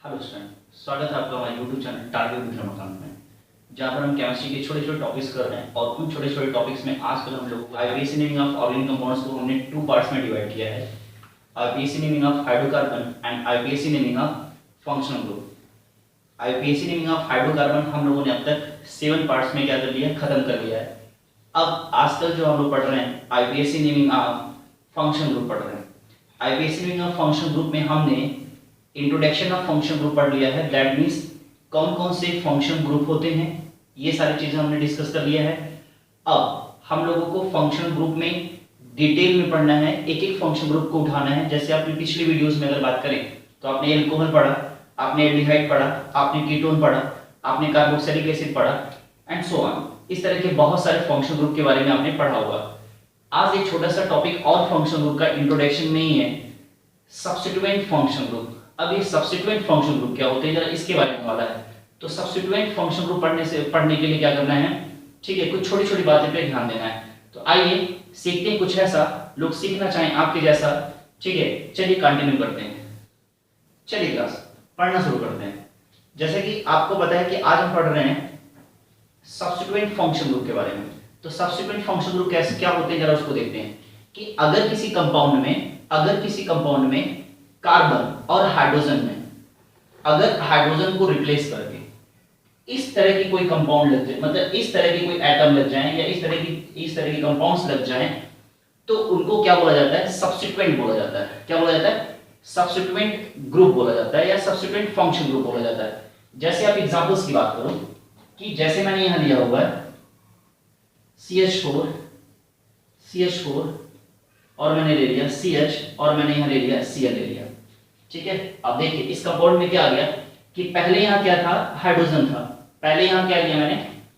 Hello student, स्वागत है आपका हमारे YouTube channel target Vikram account में, जहाँ पर हम केमिस्ट्री के छोटे छोटे टॉपिक्स कर रहे हैं। और उन छोटे छोटे टॉपिक्स में आजकल हम लोग IPAC naming of organic compounds को हमने 2 पार्ट्स में डिवाइड किया है। IPAC naming of hydrocarbon and IPAC naming of functional group. IPAC naming of hydrocarbon हम लोगों ने अब तक 7 पार्ट्स में क्या कर लिया, खत्म कर लिया है। अब आजकल जो हम लोग पढ़ रहे हैं IPAC naming of function group पढ़ रहे हैं। IPAC naming of function group में हमने इंट्रोडक्शन ऑफ फंक्शन ग्रुप पढ़ लिया है। दैट मीन्स कौन कौन से फंक्शन ग्रुप होते हैं, ये सारी चीजें हमने डिस्कस कर लिया है। अब हम लोगों को फंक्शन ग्रुप में डिटेल में पढ़ना है, एक एक फंक्शन ग्रुप को उठाना है। जैसे आपने पिछली वीडियोस में अगर बात करें तो आपने एल्कोहल पढ़ा, आपने एल्डिहाइड पढ़ा, आपने कीटोन पढ़ा, आपने कार्बोक्सिलिक एसिड पढ़ा एंड सो ऑन। इस तरह के बहुत सारे फंक्शन ग्रुप के बारे में आपने पढ़ा होगा। आज एक छोटा सा टॉपिक और फंक्शन ग्रुप का इंट्रोडक्शन में ही है, सब्स्टिट्यूएंट फंक्शन ग्रुप। अब ये सब्स्टिट्यूएंट फंक्शन ग्रुप क्या होते हैं जरा इसके बारे में वाला है। तो सब्स्टिट्यूएंट फंक्शन ग्रुप पढ़ने के लिए क्या करना है, ठीक है, कुछ छोटी छोटी बातें पे ध्यान देना है। तो आइए सीखते हैं कुछ ऐसा लोग सीखना चाहें आपके जैसा। ठीक है, चलिए कंटिन्यू करते हैं। चलिए क्लास पढ़ना शुरू करते हैं। जैसे कि आपको पता है कि आज हम पढ़ रहे हैं सब्स्टिट्यूएंट फंक्शन ग्रुप के बारे में। तो सब्स्टिट्यूएंट फंक्शन ग्रुप कैसे क्या होते हैं जरा उसको देखते हैं कि अगर किसी कंपाउंड में कार्बन और हाइड्रोजन में अगर हाइड्रोजन को रिप्लेस करके इस तरह की कोई कंपाउंड लग जाए, मतलब इस तरह की कोई एटम लग जाए या इस तरह की कंपाउंड्स लग जाएं, तो उनको क्या बोला जाता है, सब्स्टिट्यूएंट बोला जाता है। क्या बोला जाता है, सब्स्टिट्यूएंट ग्रुप बोला जाता है या सब्स्टिट्यूएंट फंक्शन ग्रुप बोला जाता है। जैसे आप एग्जांपल्स की बात करो कि जैसे मैंने यहां लिया हुआ है CH4 और मैंने ले लिया CH और मैंने यहां ले लिया Cl ले लिया। ठीक है, अब देखिए इस कंपाउंड में क्या आ गया कि पहले यहां क्या था, हाइड्रोजन था। पहले यहां क्या लिया मैंने,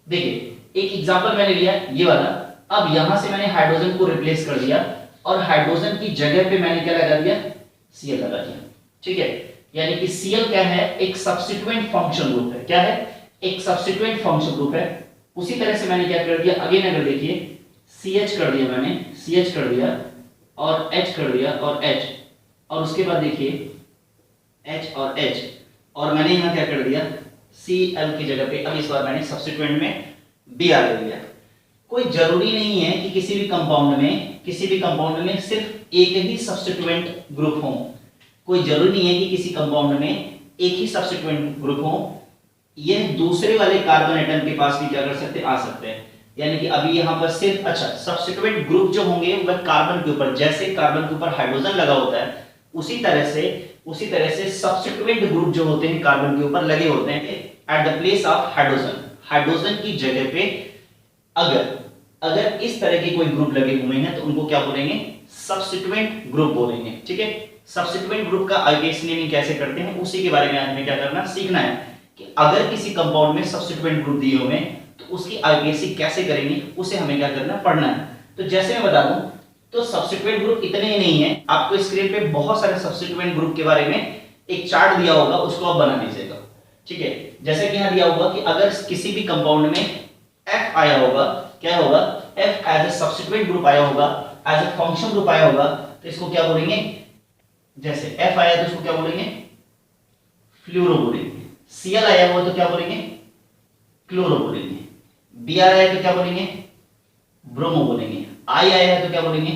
देखिए एक एग्जांपल मैंने लिया ये वाला। अब यहां से मैंने हाइड्रोजन को रिप्लेस कर दिया और हाइड्रोजन की जगह पे मैंने क्या लगा दिया, Cl लगा दिया। ठीक है, यानी कि Cl क्या है, एक सब्स्टिट्यूएंट फंक्शन ग्रुप है। क्या है, एक सब्स्टिट्यूएंट फंक्शन ग्रुप है। उसी तरह से मैंने क्या कर दिया, अगेन अगर देखिए CH कर दिया मैंने, CH कर दिया और H कर दिया और H, और उसके बाद देखिए H और H, और मैंने यहाँ क्या कर दिया Cl की जगह पे अब इस बार मैंने सब्स्टिट्यूएंट में Br ले लिया। कोई जरूरी नहीं है कि किसी भी कंपाउंड में सिर्फ एक ही सब्स्टिट्यूएंट ग्रुप हो। कोई जरूरी नहीं है कि किसी कंपाउंड में एक ही सब्स्टिट्यूएंट ग्रुप हो। यह दूसरे वाले कार्बन एटम के पास भी क्या कर सकते, आ सकते हैं। यानी कि अभी यहाँ पर सिर्फ सब्स्टिट्यूएंट ग्रुप जो होंगे वह कार्बन के ऊपर, जैसे कार्बन के ऊपर हाइड्रोजन लगा होता है उसी तरह से सब्स्टिट्यूएंट ग्रुप जो होते हैं कार्बन के ऊपर लगे होते हैं at the place of hydrogen की जगह पे अगर इस तरह के कोई ग्रुप लगे हुए हैं तो उनको क्या बोलेंगे, सब्स्टिट्यूएंट ग्रुप बोलेंगे। ठीक है, सब्स्टिट्यूएंट ग्रुप का आईपीएसी नेमिंग कैसे करते हैं उसी के बारे में आज हमें क्या करना, सीखना है कि अगर किसी कंपाउंड में सब्स्टिट्यूएंट ग्रुप दिए हुए हैं तो उसकी आईपीएसी कैसे करेंगे, उसे हमें क्या करना, पढ़ना है। तो जैसे मैं बता दूं तो सब्स्टिट्यूएंट ग्रुप इतने ही नहीं है, आपको स्क्रीन पे बहुत सारे सब्स्टिट्यूएंट ग्रुप के बारे में एक चार्ट दिया होगा, उसको आप बना लीजिएगा। ठीक है, जैसे कि यहां दिया होगा कि अगर किसी भी कंपाउंड में F आया होगा, क्या होगा, F as a substituent group आया होगा, एज ए फंक्शन ग्रुप आया होगा, तो इसको क्या बोलेंगे, जैसे F आया तो इसको क्या बोलेंगे, फ्लूरो बोलेंगे। Cl आया हुआ तो क्या बोलेंगे, क्लोरो बोलेंगे। Br आया तो क्या बोलेंगे, ब्रोमो बोलेंगे। I आया है तो क्या बोलेंगे,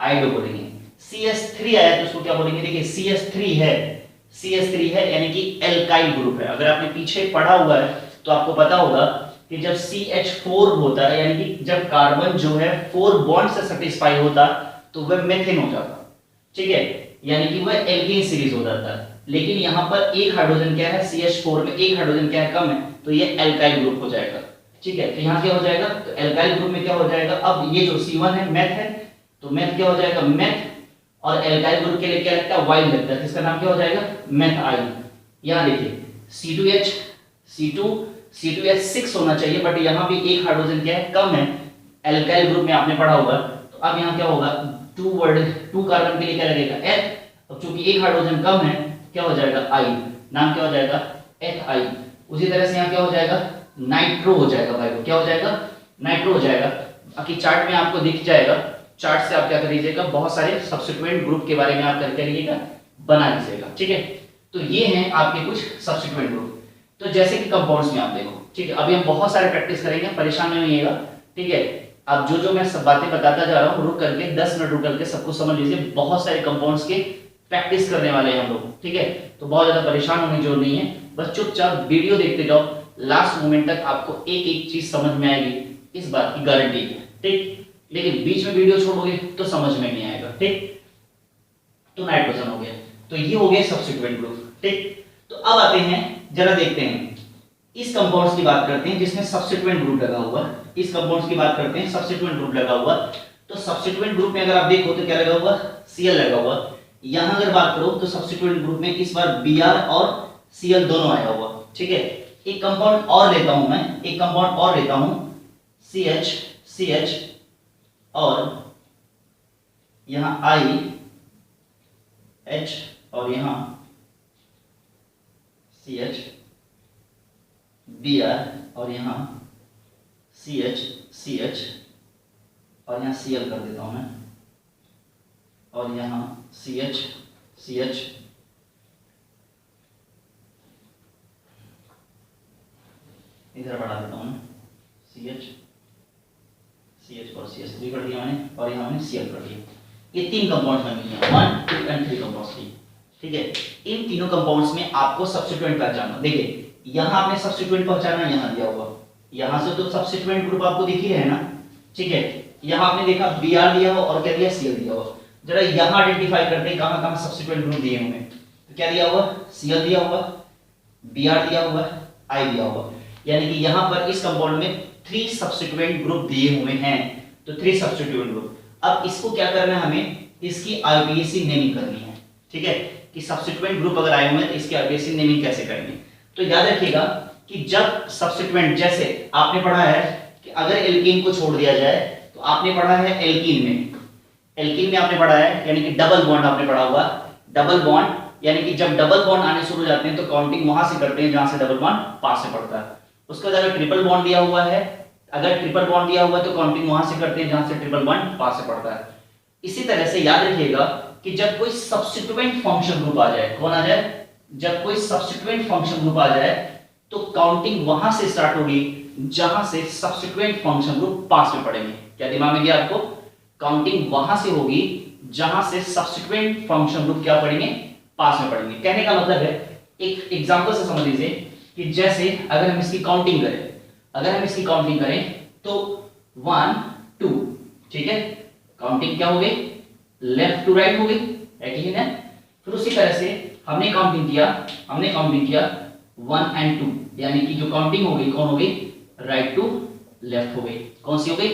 आइडो बोलेंगे। CH3 आया तो उसको क्या बोलेंगे, देखिए CH3 है यानी कि एल्काइल ग्रुप है। अगर आपने पीछे पढ़ा हुआ है तो आपको पता होगा कि जब CH4 होता है यानी कि जब कार्बन जो है 4 बॉन्ड से सेटिस्फाई होता तो वह मेथेन हो जाता। ठीक है, यानी कि वह एल्केन सीरीज हो जाता है। लेकिन यहाँ पर एक हाइड्रोजन क्या है, CH4 में एक हाइड्रोजन क्या है, कम है, तो ये एल्काइल ग्रुप हो जाएगा। ठीक है, तो यहाँ क्या हो जाएगा, तो एल्काइल ग्रुप में क्या हो जाएगा, अब ये जो C1 है मेथ है, तो मेथ क्या हो जाएगा, मेथ, और एल्काइल ग्रुप के लिए क्या लगता है, वाइल लगता है, इसका नाम क्या हो जाएगा, मेथाइल। यहाँ देखिए C2H6 होना चाहिए, बट यहाँ भी एक हाइड्रोजन क्या है, कम है। एल्काइल ग्रुप में आपने पढ़ा होगा, तो अब यहाँ क्या होगा, 2 कार्बन के लिए क्या लगेगा, H, अब चूंकि एक हाइड्रोजन कम है क्या हो जाएगा, I, नाम क्या हो जाएगा, HI। उसी तरह से यहाँ क्या हो जाएगा, नाइट्रो हो जाएगा भाई, क्या हो जाएगा, नाइट्रो हो जाएगा। बाकी चार्ट में आपको दिख जाएगा, चार्ट से आप क्या कर लीजिएगा, बहुत सारे सब्स्टिट्यूएंट ग्रुप के बारे में आप करके लीजिएगा, बना लीजिएगा। ठीक है, तो ये हैं आपके कुछ सब्स्टिट्यूएंट ग्रुप। तो जैसे कि कंपाउंड्स में आप देखो, ठीक है, अभी हम बहुत सारे प्रैक्टिस करेंगे, परेशान नहीं होइएगा, ठीक है। अब जो मैं सब बातें बताता जा रहा हूँ, रुक करके 10 मिनट रुक करके सबको समझ लीजिए। बहुत सारे कंपाउंड्स के प्रैक्टिस करने वाले हैं हम लोग, ठीक है। तो बहुत ज्यादा परेशान होने की जरूरत नहीं है, बस चुपचाप वीडियो देखते जाओ, लास्ट मोमेंट तक आपको एक एक चीज समझ में आएगी, इस बात की गारंटी है, ठीक। लेकिन बीच में वीडियो छोड़ोगे तो समझ में नहीं आएगा, ठीक। तो नाइट्रोजन हो गया, तो ये हो गया सब्स्टिट्यूएंट ग्रुप, ठीक। तो अब आते हैं, जरा देखते हैं इस कंपाउंड्स की बात करते हैं जिसमें सब्स्टिट्यूएंट ग्रुप लगा हुआ। इस कंपाउंड्स की बात करते हैं सब्स्टिट्यूएंट ग्रुप लगा हुआ। तो सब्स्टिट्यूएंट ग्रुप में अगर आप देखो तो क्या लगा हुआ, Cl लगा हुआ। यहां अगर बात करो तो सब्स्टिट्यूएंट ग्रुप में इस बार Br और Cl दोनों आया हुआ, ठीक है। एक कंपाउंड और लेता हूं मैं, एक कंपाउंड और लेता हूं CH और यहां IH और यहां CH, Br और यहां CH और यहां Cl कर देता हूं मैं, और यहां CH इधर बढ़ा देता हूं मैं, CH और CH 3 कर दिया मैंने, और यहां मैंने Cl कर दिया। ये तीन कंपाउंड्स में मिले हैं, 1 2 एंड 3 कंपाउंड्स, ठीक है। इन तीनों कंपाउंड्स में आपको सब्स्टिट्यूएंट पहचानना। देखिए यहां आपने सब्स्टिट्यूएंट पहचाना, यहां दिया हुआ, यहां से तो सब्स्टिट्यूएंट ग्रुप आपको दिख ही है ना, ठीक है। यहां आपने देखा Br दिया हुआ और क्या दिया, Cl दिया हुआ। जरा यहां आइडेंटिफाई करते हैं कहां कहां सब्स्टिट्यूएंट ग्रुप दिए हुए हैं। तो क्या दिया हुआ, Cl दिया हुआ, Br दिया हुआ, I दिया हुआ। यानी कि यहां पर इस कंपाउंड में 3 सब्स्टिट्यूएंट ग्रुप दिए हुए हैं, तो 3 सब्स्टिट्यूएंट ग्रुप। अब इसको क्या करना है, हमें इसकी आईयूपीएसी नेमिंग करनी है, ठीक है। कि सब्स्टिट्यूएंट ग्रुप अगर आए हुए हैं तो इसकी आईयूपीएसी नेमिंग कैसे करेंगे। तो याद रखिएगा कि जब सब्स्टिट्यूएंट, जैसे आपने पढ़ा है कि अगर एल्कीन को छोड़ दिया जाए, तो आपने पढ़ा है एल्कीन में आपने पढ़ा है, यानी कि डबल बॉन्ड आपने पढ़ा हुआ। डबल बॉन्ड यानी कि जब डबल बॉन्ड आने शुरू हो जाते हैं तो काउंटिंग वहां से करते हैं जहां से डबल बॉन्ड पास से पड़ता है। उसके बाद अगर ट्रिपल बॉन्ड दिया हुआ है, अगर ट्रिपल बॉन्ड दिया हुआ है तो काउंटिंग वहां से करते हैं जहां से ट्रिपल बॉन्ड पास से पड़ता है। इसी तरह से याद रखिएगा कि जब कोई सब्स्टिट्यूएंट फंक्शन ग्रुप आ जाए, कौन आ जाए, जब कोई सब्स्टिट्यूएंट फंक्शन ग्रुप आ जाए तो काउंटिंग वहां से स्टार्ट होगी जहां से सब्स्टिट्यूएंट फंक्शन ग्रुप पास में पड़ेंगे। क्या दिमाग में गया आपको, काउंटिंग वहां से होगी जहां से सब्स्टिट्यूएंट फंक्शन ग्रुप क्या पड़ेंगे, पास में पड़ेंगे। कहने का मतलब है, एक एग्जांपल से समझ लीजिए कि जैसे अगर हम इसकी काउंटिंग करें, तो 1 2, ठीक है। काउंटिंग क्या हो गई, लेफ्ट टू राइट हो गई, है कि नहीं। फिर उसी तरह से हमने काउंटिंग किया 1 एंड 2, यानी कि जो काउंटिंग हो गई कौन हो गई, राइट टू लेफ्ट हो गई। कौन सी हो गई,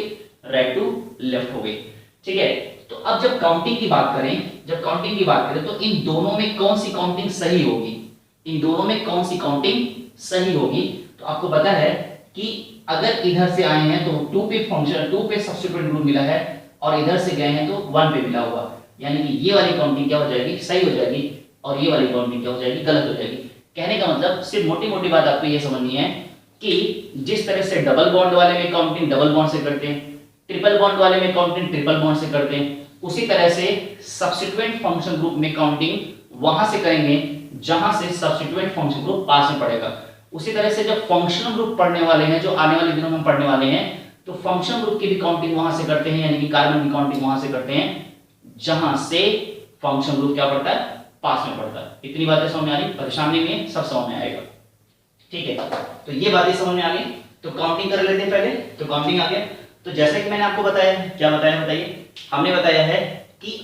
राइट टू लेफ्ट हो गई, ठीक है। तो अब जब काउंटिंग की बात करें तो इन दोनों में कौन सी काउंटिंग सही होगी, तो आपको पता है कि अगर इधर से आए हैं तो 2 पे सब्स्टिट्यूएंट ग्रुप मिला है, और इधर से गए हैं तो 1 पे मिला हुआ, यानी कि ये वाली काउंटिंग क्या हो जाएगी, सही हो जाएगी, और ये वाली काउंटिंग क्या हो जाएगी, गलत हो जाएगी। कहने का मतलब सिर्फ मोटी बात आपको ये समझनी है कि जिस तरह से डबल बॉन्ड वाले में काउंटिंग डबल बॉन्ड से करते हैं, ट्रिपल बॉन्ड वाले में काउंटिंग ट्रिपल बॉन्ड से करते हैं, उसी तरह से सब्स्टिट्यूएंट फंक्शन ग्रुप में काउंटिंग वहां से करेंगे जहां से सब्स्टिट्यूएंट फंक्शन ग्रुप पास में पड़ेगा। उसी तरह से जब फंक्शनल ग्रुप पढ़ने वाले हैं, जो आने वाले दिनों में पढ़ने वाले हैं, तो फंक्शन ग्रुप की भी काउंटिंग वहां से करते हैं, यानी कि कार्बन की काउंटिंग वहां से करते हैं जहां से फंक्शन ग्रुप क्या पड़ता है, पास में पड़ता है। इतनी बातें समझ में आ रही, परेशानी नहीं है, सब समझ में आएगा, ठीक है। तो ये बातें समझ में आ गई, तो काउंटिंग कर लेते हैं पहले। तो काउंटिंग आ गया, तो जैसे कि मैंने आपको बताया, क्या बताया बताइए, हमने बताया है कि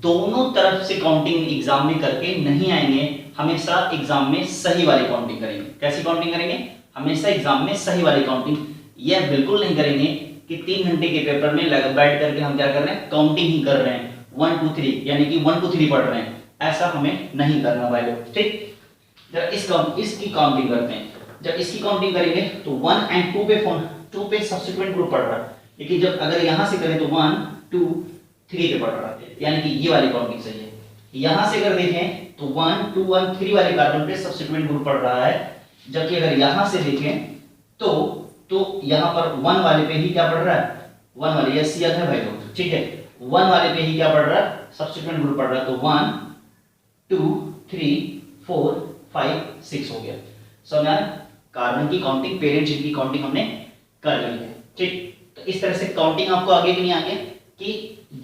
दोनों तरफ से काउंटिंग एग्जाम में करके नहीं आएंगे, हमेशा एग्जाम में सही वाली काउंटिंग करेंगे। कैसी काउंटिंग करेंगे, हमेशा एग्जाम में सही वाली काउंटिंग। यह बिल्कुल नहीं करेंगे कि 3 घंटे के पेपर में बैठ करके हम क्या कर रहे हैं, काउंटिंग ही कर रहे हैं, 1 2 3, यानी कि 1 2 3 पढ़ रहे हैं। ऐसा हमें नहीं करना भाई लोग, ठीक। जब इसकी काउंटिंग करते हैं, जब इसकी काउंटिंग करेंगे तो 1 एंड 2 पे सब्स्टिट्यूएंट ग्रुप पढ़ रहा है, लेकिन जब अगर यहां से करें तो 1 2 3 पे पढ़ रहा है, यानी कि ये वाली काउंटिंग सही है। यहां से अगर देखें तो 1 2 1 3 वाले कार्बन पे सब्स्टिट्यूएंट ग्रुप पढ़ रहा है, जबकि अगर यहां से देखें तो यहां पर 1 वाले पे ही क्या पढ़ रहा है, 1 वाले, ये Cl है भाई लोग, ठीक है। 1 वाले पे ही क्या पढ़ रहा है, सब्स्टिट्यूएंट ग्रुप पढ़ रहा है। तो 1 2 3 4 5 6 हो गया। समझ आया? कार्बन की काउंटिंग, पेरेंट चेन की काउंटिंग हमने कर ली है। ठीक, तो इस तरह से काउंटिंग आपको आगे कि नहीं आगे कि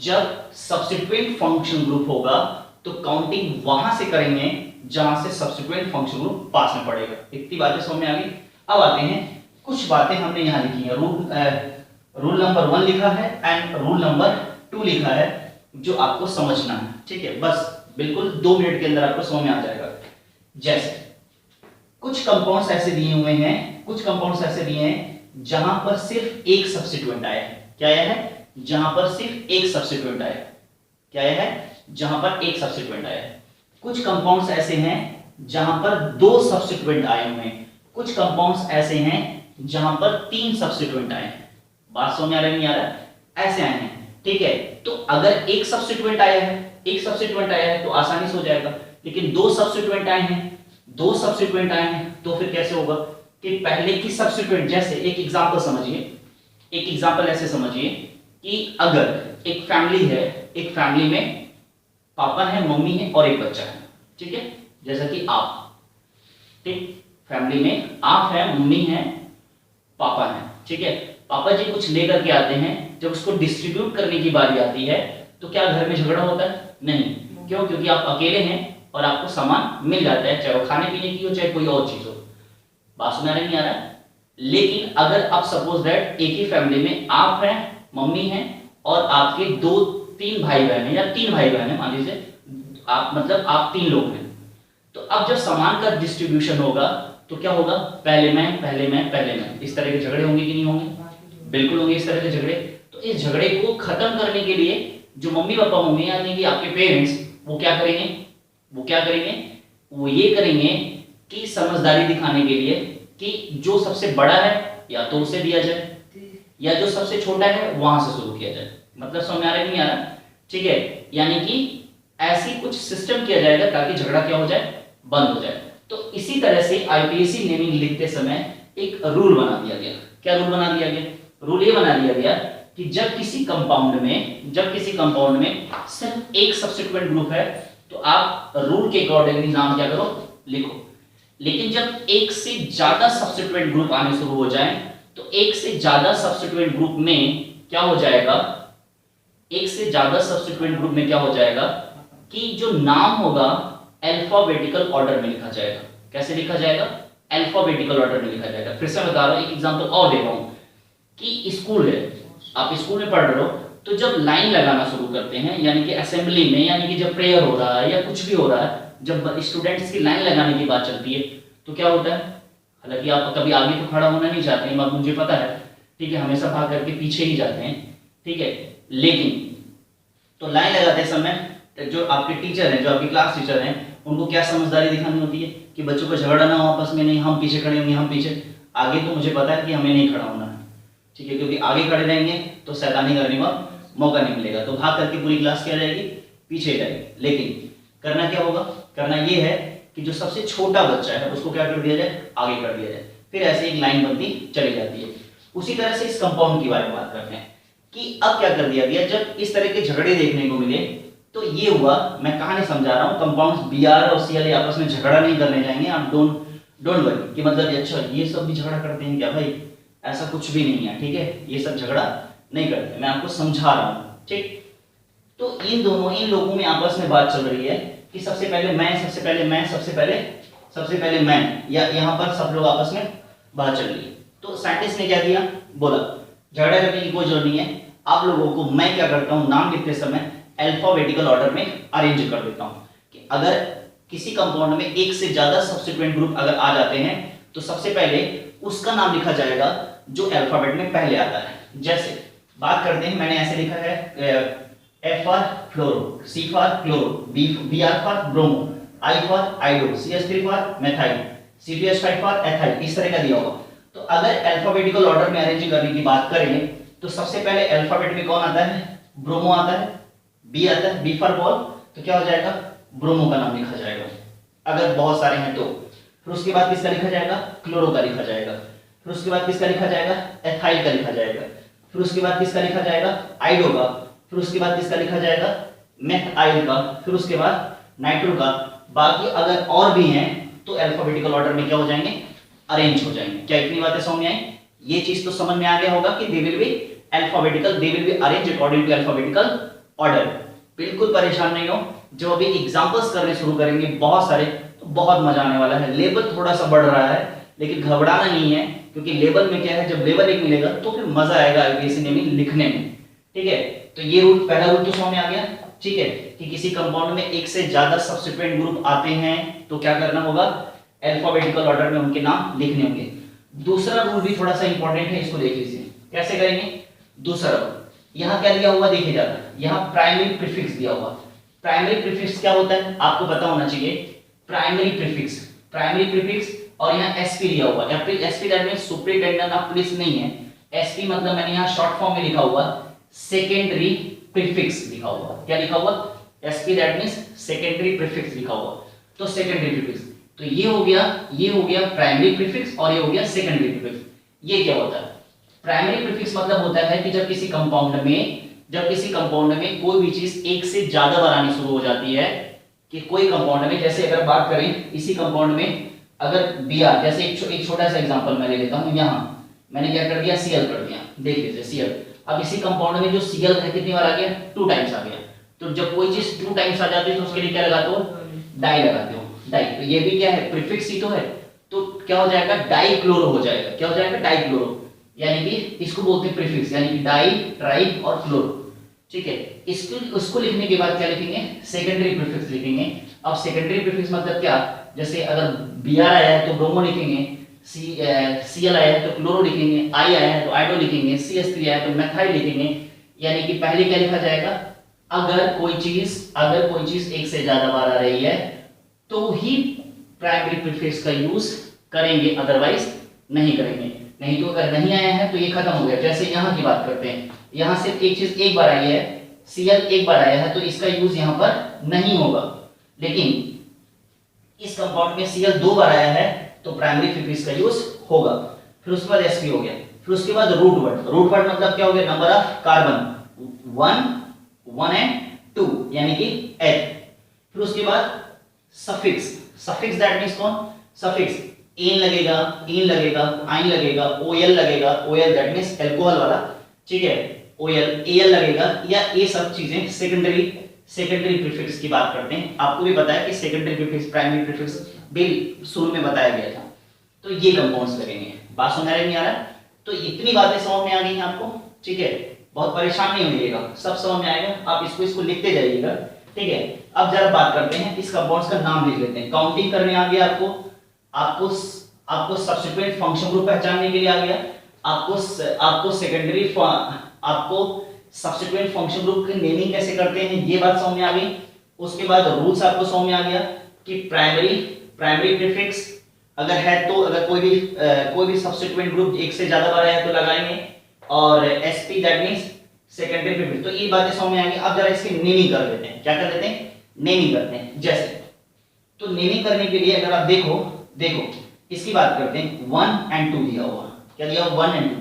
जब सब्सिक्वेंट फंक्शन ग्रुप होगा तो काउंटिंग वहां से करेंगे जहां से सब्सिक्वेंट फंक्शन ग्रुप पास में पड़ेगा। इतनी बातें समझ में आ गई। अब आते हैं कुछ बातें हमने यहां लिखी है। रूल नंबर 1 लिखा है एंड रूल नंबर 2 लिखा है जो आपको समझना है। ठीक है, बस बिल्कुल 2 मिनट के अंदर आपको समझ में आ जाएगा। जैसे कुछ कंपाउंड्स ऐसे दिए हुए हैं, कुछ कंपाउंड्स ऐसे दिए हैं जहां पर सिर्फ एक सब्स्टिट्यूएंट आया है। क्या आया है? जहां पर सिर्फ एक सब्स्टिट्यूएंट आया है। क्या आया है? जहां पर एक सब्स्टिट्यूएंट आया है। कुछ कंपाउंड्स ऐसे हैं जहां पर 2 सब्स्टिट्यूएंट आए हुए हैं। कुछ कंपाउंड्स ऐसे हैं जहां पर 3 सब्स्टिट्यूएंट आए हैं। बात समझ आ रहा है नहीं आ रहा? ऐसे आए हैं। ठीक है, तो अगर एक सब्स्टिट्यूएंट आया है, एक सब्स्टिट्यूएंट आया है तो आसानी से हो जाएगा, लेकिन 2 सब्स्टिट्यूएंट आए हैं, 2 सब्स्टिट्यूएंट आए हैं तो फिर कैसे होगा कि पहले की सब्स्टिट्यूएंट, जैसे एक एग्जांपल समझिए, एक एग्जांपल ऐसे समझिए कि अगर एक फैमिली है, एक फैमिली में पापा है, मम्मी है और एक बच्चा है। ठीक है, जैसा कि आप, ठीक, फैमिली में आप है, मम्मी है, पापा है। ठीक है, पापा जी कुछ लेकर के आते हैं, जब उसको डिस्ट्रीब्यूट करने की बारी आती है तो क्या घर में झगड़ा होता है? नहीं। क्यों? क्योंकि आप अकेले हैं और आपको सामान मिल जाता है, चाहे वो खाने पीने की हो चाहे कोई और चीज हो। बात सुना रहे नहीं आ रहा? लेकिन अगर आप सपोज दैट एक ही फैमिली में आप हैं, मम्मी हैं और आपके 2-3 भाई बहन हैं या 3 भाई बहन हैं, मान लीजिए आप, मतलब आप 3 लोग हैं, तो अब जब सामान का डिस्ट्रीब्यूशन होगा तो क्या होगा? पहले मैं, पहले मैं, पहले मैं, इस तरह के झगड़े होंगे कि नहीं होंगे? बिल्कुल होंगे इस तरह के झगड़े। तो इस झगड़े को खत्म करने के लिए जो मम्मी पापा होंगे यानी कि आपके पेरेंट्स, वो क्या करेंगे? वो क्या करेंगे? वो ये करेंगे कि समझदारी दिखाने के लिए कि जो सबसे बड़ा है या तो उसे दिया जाए या जो सबसे छोटा है वहां से शुरू किया जाए। मतलब समझ आ रहा है नहीं आ रहा? ठीक है, यानी कि ऐसी कुछ सिस्टम किया जाएगा ताकि झगड़ा क्या हो जाए? बंद हो जाए। तो इसी तरह से आईपीएसी नेमिंग लिखते समय एक रूल बना दिया गया। क्या रूल बना दिया गया? रूल ये बना दिया गया कि जब किसी कंपाउंड में सिर्फ एक सब्स्टिट्यूएंट ग्रुप है तो आप रूल के अकॉर्डिंगली नाम क्या करो? लिखो। लेकिन जब एक से ज्यादा सब्स्टिट्यूएंट ग्रुप आने शुरू हो जाए तो एक से ज्यादा सब्स्टिट्यूएंट ग्रुप में क्या हो जाएगा? एक से ज्यादा सब्स्टिट्यूएंट ग्रुप में क्या हो जाएगा कि जो नाम होगा अल्फाबेटिकल ऑर्डर में लिखा जाएगा। कैसे लिखा जाएगा? अल्फाबेटिकल ऑर्डर में लिखा जाएगा। फिर से बता रहा हूं, एक एग्जांपल और दे रहा हूं कि स्कूल है, आप स्कूल में पढ़ रहे हो तो जब लाइन लगाना शुरू करते हैं, यानी कि असेंबली में, यानी कि जब प्रेयर हो रहा है या कुछ भी हो रहा है, जब स्टूडेंट्स की लाइन लगाने की बात चलती है तो क्या होता है? हालांकि आप कभी आगे तो खड़ा होना नहीं चाहते हैं, बात मुझे पता है, ठीक है, हमेशा भाग करके पीछे ही जाते हैं, ठीक है, लेकिन तो लाइन लगाते समय जो आपके टीचर हैं, जो आपके क्लास टीचर हैं, उनको क्या समझदारी दिखानी होती है कि बच्चों को झगड़ा ना हो आपस में, नहीं हम पीछे खड़े होंगे, हम पीछे, आगे तो मुझे पता है कि हमें नहीं खड़ा होना है, ठीक है, क्योंकि आगे खड़े रहेंगे तो शैतानी करने का मौका नहीं मिलेगा, तो भाग करके पूरी क्लास क्या जाएगी? पीछे जाएगी। लेकिन करना क्या होगा? करना ये है कि जो सबसे छोटा बच्चा है उसको क्या कर दिया जाए? आगे कर दिया जाए। फिर ऐसे एक लाइन बनती चली जाती है। उसी तरह से इस कंपाउंड की बारे में बात करते हैं कि अब क्या कर दिया गया, जब इस तरह के झगड़े देखने को मिले तो ये हुआ, मैं कहानी समझा रहा हूँ, कंपाउंड्स Br और Cl आपस में झगड़ा नहीं करने जाएंगे, आप डोंट वरी कि मतलब अच्छा ये सब भी झगड़ा करते हैं क्या? भाई ऐसा कुछ भी नहीं है, ठीक है, ये सब झगड़ा नहीं करते, मैं आपको समझा रहा हूँ, ठीक। तो इन लोगों में आपस में बात चल रही है कि सबसे पहले मैं, सबसे पहले मैं, या यहाँ पर सब लोग आपस में बात चल रही है। तो साइंटिस्ट ने क्या किया? बोला झगड़ा करने की कोई जरूरत नहीं है, आप लोगों को मैं क्या करता हूँ, नाम लिखते समय अल्फाबेटिकल ऑर्डर में अरेंज कर देता हूँ कि अगर किसी कंपाउंड में एक से ज्यादा सब्स्टिट्यूएंट ग्रुप अगर आ जाते हैं तो सबसे पहले उसका नाम लिखा जाएगा जो अल्फाबेट में पहले आता है। जैसे बात करते हैं, मैंने ऐसे लिखा है F for fluoro, C for chloro, Br for bromo, I for आइडो, CH3 for methyl, C2H5 for ethyl, इस तरह का दिया होगा। तो अगर अल्फाबेटिकल ऑर्डर में अरेंज करने की बात करें तो सबसे पहले अल्फाबेट में कौन आता है? ब्रोमो आता है, B आता है, B फॉर बॉल, तो क्या हो जाएगा? ब्रोमो का नाम लिखा जाएगा अगर बहुत सारे हैं तो। फिर उसके बाद किसका लिखा जाएगा? क्लोरो का लिखा जाएगा। फिर उसके बाद किसका लिखा जाएगा? एथाइल का लिखा जाएगा। फिर उसके बाद किसका लिखा जाएगा? आइडो का। फिर उसके बाद किसका लिखा जाएगा? मेथाइल का। फिर उसके बाद नाइट्रो का। बाकी अगर और भी हैं तो अल्फाबेटिकल ऑर्डर में क्या हो जाएंगे, अरेंज हो जाएंगे। क्या इतनी बातें समझ में आई? ये चीज तो समझ में आ गया होगा कि they will be alphabetical, they will be arrange according to alphabetical order. बिल्कुल परेशान नहीं हो, जो अभी एग्जांपल्स करने शुरू करेंगे बहुत सारे तो बहुत मजा आने वाला है। लेवल थोड़ा सा बढ़ रहा है लेकिन घबराना नहीं है, क्योंकि लेवल में क्या है, जब लेवल एक मिलेगा तो फिर मजा आएगा आईपीएससी नेमिंग लिखने में। ठीक है, तो ये रूल, पहला रूल तो समझ में आ गया। ठीक है, कि किसी कंपाउंड में एक से ज्यादा सब्स्टिट्यूएंट ग्रुप आते हैं तो क्या करना होगा, अल्फाबेटिकल ऑर्डर में उनके नाम लिखने होंगे। दूसरा रूल भी थोड़ा सा इंपॉर्टेंट है, इसको देख लीजिए कैसे करेंगे। दूसरा रूल, यहाँ क्या दिया हुआ देखिए ज्यादा, यहाँ प्राइमरी प्रीफिक्स दिया हुआ। प्राइमरी प्रीफिक्स क्या होता है आपको पता होना चाहिए। प्राइमरी प्रीफिक्स, प्राइमरी प्रीफिक्स, और यहाँ एसपी दिया हुआ। SP that means superintendent of police नहीं है, एसपी मतलब मैंने यहाँ शॉर्ट फॉर्म में लिखा हुआ सेकेंडरी प्रीफिक्स लिखा हुआ। क्या लिखा हुआ, SP that means secondary prefix लिखा हुआ। तो सेकेंडरी प्रीफिक्स, तो ये हो गया प्राइमरी प्रीफिक्स और ये हो गया सेकेंडरी प्रीफिक्स। ये क्या होता है, प्राइमरी प्रीफिक्स मतलब होता है कि जब किसी कंपाउंड में कोई भी चीज एक से ज्यादा बार आनी शुरू हो जाती है, कि कोई कंपाउंड में, जैसे अगर बात करें इसी कंपाउंड में अगर Br, जैसे एक छोटा सा एग्जांपल मैं ले लेता हूं, यहाँ मैंने क्या कर दिया, Cl कर दिया। देख लीजिए Cl, अब इसी कंपाउंड में जो Cl है कितनी बार आ गया, 2 टाइम्स आ गया। तो जब कोई चीज 2 टाइम्स आ जाती है तो उसके लिए क्या लगाते हो, डाई लगाते हो, डाई। तो ये भी क्या है, प्रीफिक्स ही तो है। तो क्या हो जाएगा, डाइक्लोरो हो जाएगा। क्या हो जाएगा, डाइक्लोरो, यानी कि इसको बोलते हैं प्रीफिक्स, यानी कि डाई, ट्राई और क्लोरो। ठीक है, उसको लिखने के बाद क्या लिखेंगे, सेकेंडरी प्रीफिक्स लिखेंगे। अब सेकेंडरी प्रीफिक्स मतलब क्या, जैसे अगर Br आया है तो ब्रोमो लिखेंगे, Cl आया है तो क्लोरो लिखेंगे, I आया है तो आइडो लिखेंगे, CH3 आया है तो मेथाइल लिखेंगे। यानी कि पहले क्या लिखा जाएगा, अगर कोई चीज एक से ज्यादा बार आ रही है तो ही प्राइमरी प्रीफिक्स का यूज करेंगे, अदरवाइज नहीं करेंगे। नहीं तो अगर नहीं आया है तो ये खत्म हो गया। जैसे यहाँ की बात करते हैं, यहाँ सिर्फ एक चीज एक बार आई है, Cl एक बार आया है तो इसका यूज यहाँ पर नहीं होगा। लेकिन इस कंपाउंड में Cl 2 बार आया है तो प्राइमरी प्रीफिक्स का यूज होगा। फिर उसके बाद sp हो गया। फिर उसके बाद रूट वर्ड मतलब क्या हो गया, नंबर ऑफ कार्बन 1 एंड 2 यानी कि H। फिर उसके बाद सफिक्स दैट मींस कौन, सफिक्स एन लगेगा, आइन लगेगा, ओएल लगेगा, ओएल दैट मींस अल्कोहल वाला। ठीक है, ओएल, एल लगेगा, या ये सब चीजें सेकेंडरी प्रीफिक्स की बात करते हैं। आपको भी पता है कि सेकेंडरी प्रीफिक्स, प्राइमरी प्रीफिक्स भी शुरू में बताया गया था। तो ये कंपाउंड्स लगेंगे। बात समझ नहीं आ रहा है? तो इतनी बातें समझ में आ गई हैं आपको। ठीक है, बहुत परेशान नहीं होइएगा, सब समझ में आएगा। आप इसको लिखते जाइएगा। ठीक है, अब जरा बात करते हैं इस कंपाउंड्स का नाम लिख लेते हैं। काउंटिंग करने आ गया आपको सब्स्टिट्यूएंट फंक्शन ग्रुप पहचानने के लिए आ गया, आपको सब्स्टिट्यूएंट फंक्शन ग्रुप की नेमिंग कैसे करते हैं ये बात समझ में आ गई। उसके बाद रूल्स आपको समझ में आ गया कि प्राइमरी प्रीफिक्स अगर है तो, अगर कोई भी सब्स्टिट्यूएंट ग्रुप एक से ज्यादा बार है तो लगाएंगे, और sp that means secondary prefix. तो ये बातें समझ में आ गई। अब जरा इसकी नेमिंग कर लेते हैं। क्या कर लेते हैं, नेमिंग करते हैं। जैसे तो नेमिंग करने के लिए अगर आप देखो इसकी बात करते हैं, 1 and 2 दिया हुआ। क्या दिया हुआ, 1 and 2।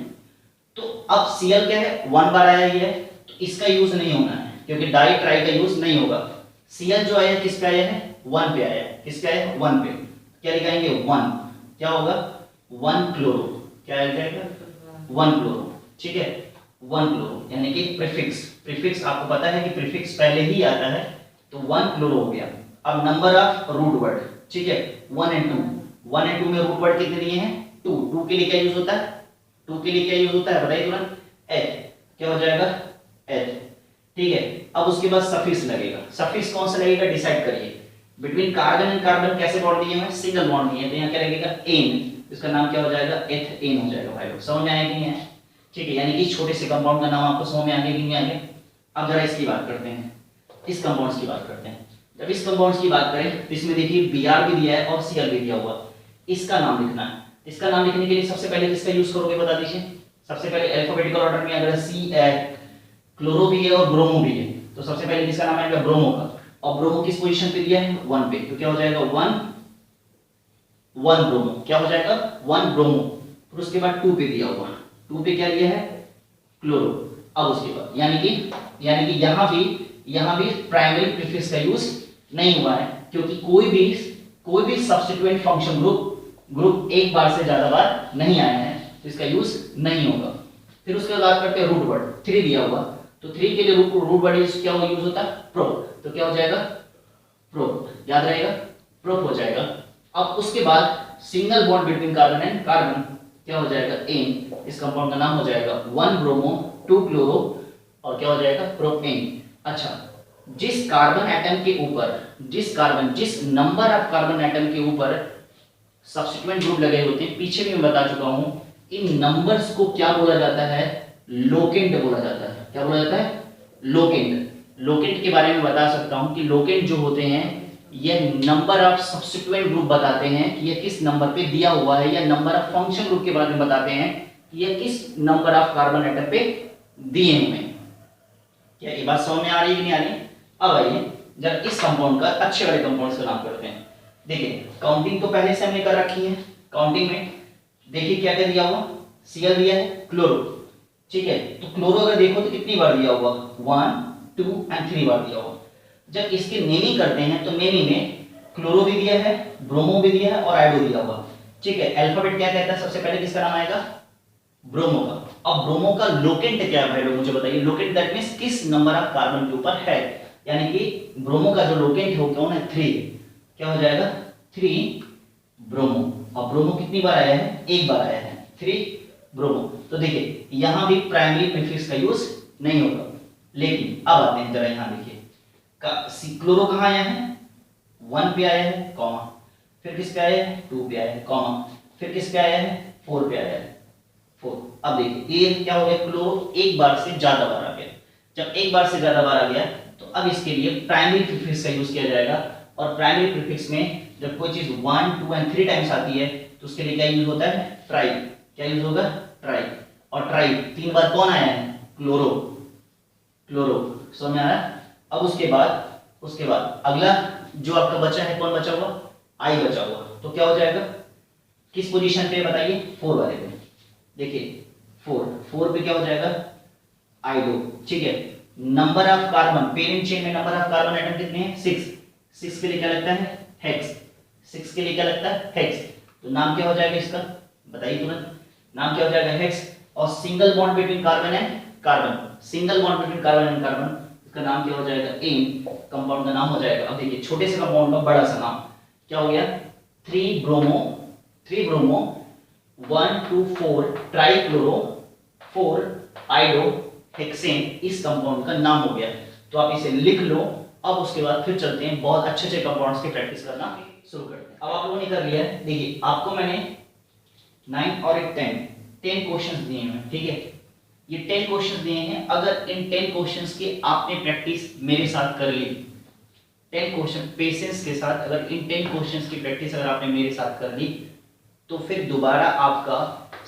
तो अब Cl क्या है, 1 बार आया ही है तो इसका यूज नहीं होना है, क्योंकि डाई ट्राई का यूज नहीं होगा। Cl जो आया किस पे आया है, 1 पे आया है। किस पे आया है, 1 पे। क्या लिखाएंगे, 1। क्या होगा, 1 क्लोरो। क्या आ जाएगा, 1 क्लोरो। ठीक है, 1 क्लोरो यानी कि प्रीफिक्स आपको पता है कि प्रीफिक्स पहले ही आता है, तो 1 क्लोरो हो गया। अब नंबर ऑफ रूट वर्ड, ठीक है, 1 and 2। 1 and 2 में रूट वर्ड कितने दिए हैं, 2 के लिए क्या यूज होता है, 2 के लिए क्या यूज होता है बताइए तुरंत, H। क्या हो जाएगा, H। ठीक है, अब उसके बाद सफिक्स लगेगा। सफिक्स कौन सा लगेगा, डिसाइड करिए। बिटवीन कार्बन एंड कार्बन कैसे बॉन्ड दिए हैं, सिंगल बॉन्ड दिए हैं, तो यहाँ क्या लगेगा, एन। इसका नाम क्या हो जाएगा, एथेन हो जाएगा। भाई लोग समझ में आया कि नहीं है? ठीक है, यानी कि छोटे से कंपाउंड का नाम आपको समझ में आ गया कि नहीं आ गया? अब जरा इसकी बात करते हैं, इस कंपाउंड्स की बात करते हैं। जब इस कंपाउंड्स की बात करें तो इसमें देखिए Br भी दिया है और Cl भी दिया हुआ। इसका नाम लिखना है। इसका नाम लिखने के लिए सबसे पहले किसका यूज करोगे बता दीजिए। सबसे पहले अल्फाबेटिकल ऑर्डर में अगर क्लोरो भी है और ब्रोमो भी है तो सबसे पहले किसका नाम आएगा, ब्रोमो का। और ब्रोमो किस पोजीशन पे दिया है, 1 पे, तो क्या हो जाएगा 1 ब्रोमो। क्या हो जाएगा, 1 ब्रोमो। फिर उसके बाद 2 पे दिया हुआ, 2 पे क्या दिया है, क्लोरो। अब उसके बाद यानी कि यहाँ भी प्राइमरी प्रीफिक्स का यूज नहीं हुआ है, क्योंकि कोई भी सब्स्टिट्यूएंट फंक्शन ग्रुप एक बार से ज्यादा बार नहीं आया है, तो इसका यूज नहीं होगा। फिर उसके बाद करते हैं रूट वर्ड। 3 दिया हुआ, तो 3 के लिए रूट वर्ड क्या यूज होता है? प्रोप। तो क्या हो जाएगा? प्रोप। याद रहेगा? प्रोप हो जाएगा। अब उसके बाद single bond between carbon and carbon क्या हो जाएगा? एन। इस कंपाउंड का नाम हो जाएगा 1 ब्रोमो 2 क्लोरो और क्या हो जाएगा? प्रोपेन। अच्छा, जिस कार्बन एटम के ऊपर जिस नंबर ऑफ कार्बन एटम के ऊपर सब्स्टिट्यूएंट ग्रुप लगे होते हैं, पीछे भी मैं बता चुका हूं, इन नंबर्स को क्या बोला जाता है? लोकेंट बोला जाता है। क्या बोला जाता है? लोकेंट। लोकेंट के बारे में बता सकता हूं कि लोकेंट जो होते हैं यह नंबर ऑफ सब्स्टिट्यूएंट ग्रुप बताते हैं कि यह किस नंबर पे दिया हुआ है, या नंबर ऑफ फंक्शन ग्रुप के बारे में बताते हैं कि यह किस नंबर ऑफ कार्बन एटम पे दिए हुए हैं। क्या ये बात समझ में आ रही है कि नहीं आ रही? अब आइए जब इस कंपाउंड का, अच्छे वाले कंपाउंड का नाम करते हैं। देखिए काउंटिंग तो पहले से हमने कर रखी है। काउंटिंग में देखिए क्या क्या दिया हुआ? Cl दिया है, क्लोरो, ठीक है। तो क्लोरो अगर देखो तो कितनी बार दिया हुआ? 1 2 एंड 3 बार दिया हुआ। जब इसकी नेमिंग करते हैं तो नेमिंग में क्लोरो भी दिया है, ब्रोमो भी दिया है और आयोडो दिया हुआ, ठीक है। अल्फाबेट क्या कहता है? सबसे पहले किसका नाम आएगा? ब्रोमो का। अब ब्रोमो का लोकेंट क्या है भाई लोग मुझे बताइए? लोकेंट दैट मींस किस नंबर ऑफ कार्बन के ऊपर है, यानी कि ब्रोमो का जो लोकेंट है वो कौन है? 3। क्या हो जाएगा? 3 ब्रोमो। और ब्रोमो कितनी बार आया है? एक बार आया है, 3 ब्रोमो। तो देखिए यहां भी प्राइमरी प्रीफिक्स का यूज नहीं होगा। लेकिन अब आते हैं जरा, यहां देखिए क्लोरो कहां आया है? 1 पे आया है, कॉमा, फिर किस पे आया है? 2 पे आया है, कॉमा, फिर किस पे आया है? 4 पे आया है, 4। अब देखिए ये क्या हो गया? क्लोरो एक बार से ज्यादा बार आ गया। जब एक बार से ज्यादा बार आ गया तो अब इसके लिए प्राइमरी प्रीफिक्स का यूज किया जाएगा। और प्राइमरी प्रीफिक्स में जब कोई चीज 1 2 एंड 3 टाइम्स आती है तो उसके लिए क्या यूज होता है? ट्राई। क्या यूज होगा? ट्राई। और ट्राई 3 बार कौन आया है? क्लोरो। समझ में आ रहा है? अब उसके बाद अगला जो आपका बचा है, कौन बचा हुआ? आई बचा हुआ। तो क्या हो जाएगा? किस पोजीशन पे बताइए? 4 वाले पे। देखिए 4 पे क्या हो जाएगा? आइडो, ठीक है। Number of carbon, parent chain में नंबर ऑफ कार्बन एटम कितने हैं? 6 के लिए क्या लगता है? हेक्स। 6 के लिए क्या लगता है? हेक्स। तो नाम क्या हो जाएगा इसका? बताइए तुरंत। नाम क्या हो जाएगा? हेक्स। और single bond between carbon and carbon, इसका नाम क्या हो जाएगा? एन। कंपाउंड का नाम हो जाएगा, अब देखिए छोटे से कंपाउंड का बड़ा सा नाम क्या हो गया? 3 ब्रोमो 1 2 4 ट्राइक्लोरो 4 आइडो हेक्सेन, इस कंपाउंड का नाम हो गया। तो आप इसे लिख लो। अब उसके बाद फिर चलते हैं, बहुत अच्छे कंपाउंड्स की प्रैक्टिस करना शुरू करते हैं। अब आप लोगों ने कर लिया है। देखिए आपको मैंने 9 और 10 क्वेश्चंस दिए हैं, ठीक है। ये 10 क्वेश्चंस दिए हैं। अगर इन 10 क्वेश्चंस की आपने प्रैक्टिस मेरे साथ कर ली, 10 क्वेश्चन पेशेंस के साथ, अगर इन 10 क्वेश्चंस की प्रैक्टिस अगर आपने मेरे साथ कर ली, तो फिर दोबारा आपका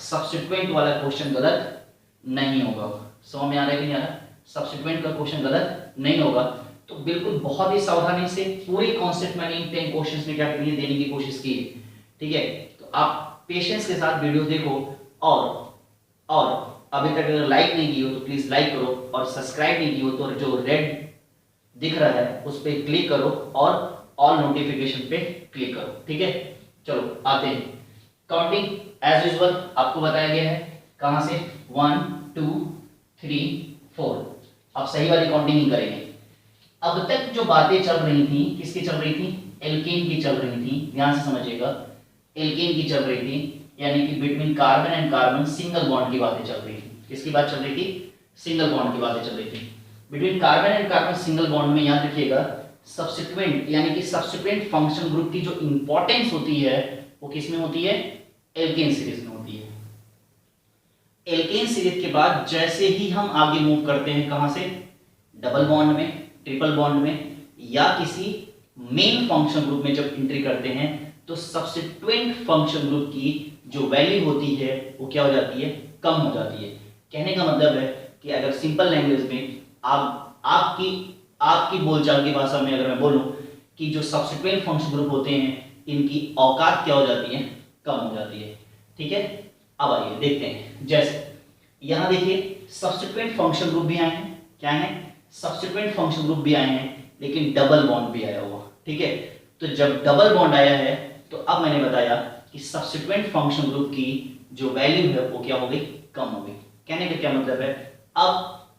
सब्स्टिट्यूएंट वाला क्वेश्चन गलत नहीं होगा। समझ में आ रहा है कि नहीं आ रहा? सब्स्टिट्यूएंट का क्वेश्चन गलत नहीं होगा। तो बिल्कुल बहुत ही सावधानी से पूरे कॉन्सेप्ट मैंने इन 10 क्वेश्चंस में क्या करिए देने की कोशिश की, ठीक है। तो आप पेशेंस के साथ वीडियो देखो, और अभी तक अगर लाइक नहीं की हो तो प्लीज लाइक करो, और सब्सक्राइब नहीं की हो तो जो रेड दिख रहा है उस पर क्लिक करो और ऑल नोटिफिकेशन पे क्लिक करो, ठीक है। चलो आते हैं। काउंटिंग एज यूजुअल आपको बताया गया है, कहां से? 1 2 3 4। अब सही वाली काउंटिंग ही करेंगे। अब तक जो बातें चल रही थी, किसकी चल रही थी? एल्केन की चल रही थी। ध्यान से समझिएगा, एल्केन की चल रही थी, यानी कि between carbon and carbon single bond की बातें चल रही थी। किसकी बात चल रही थी? सिंगल बॉन्ड की बातें चल रही थी। Between carbon and carbon single bond में याद रखिएगा, सब्स्टिट्यूएंट यानी कि सब्स्टिट्यूएंट फंक्शन ग्रुप की जो इंपॉर्टेंस होती है वो किस में होती है? एल्केन सीरीज में होती है। एल्केन सीरीज के बाद जैसे ही हम आगे मूव करते हैं, कहां से? डबल बॉन्ड में, ट्रिपल बॉन्ड में, या किसी मेन फंक्शन ग्रुप में जब एंट्री करते हैं, तो सब्स्टिट्यूएंट फंक्शन ग्रुप की जो वैल्यू होती है वो क्या हो जाती है? कम हो जाती है। कहने का मतलब है कि अगर सिंपल लैंग्वेज में आपकी बोलचाल की भाषा में अगर मैं बोलूं कि जो सब्स्टिट्यूएंट फंक्शन ग्रुप होते हैं इनकी औकात क्या हो जाती है? कम हो जाती है, ठीक है। अब आइए देखते हैं, जैसे यहां देखिए सब्स्टिट्यूएंट फंक्शन ग्रुप भी आए हैं। क्या है? सब्स्टिट्यूएंट फंक्शन ग्रुप भी आए हैं, लेकिन डबल बॉन्ड भी आया हुआ, ठीक है। तो जब डबल बॉन्ड आया है तो अब मैंने बताया कि सब्सिक्वेंट फंक्शन ग्रुप की जो वैल्यू है वो क्या हो गई, कम हो गई। कहने का क्या मतलब है, अब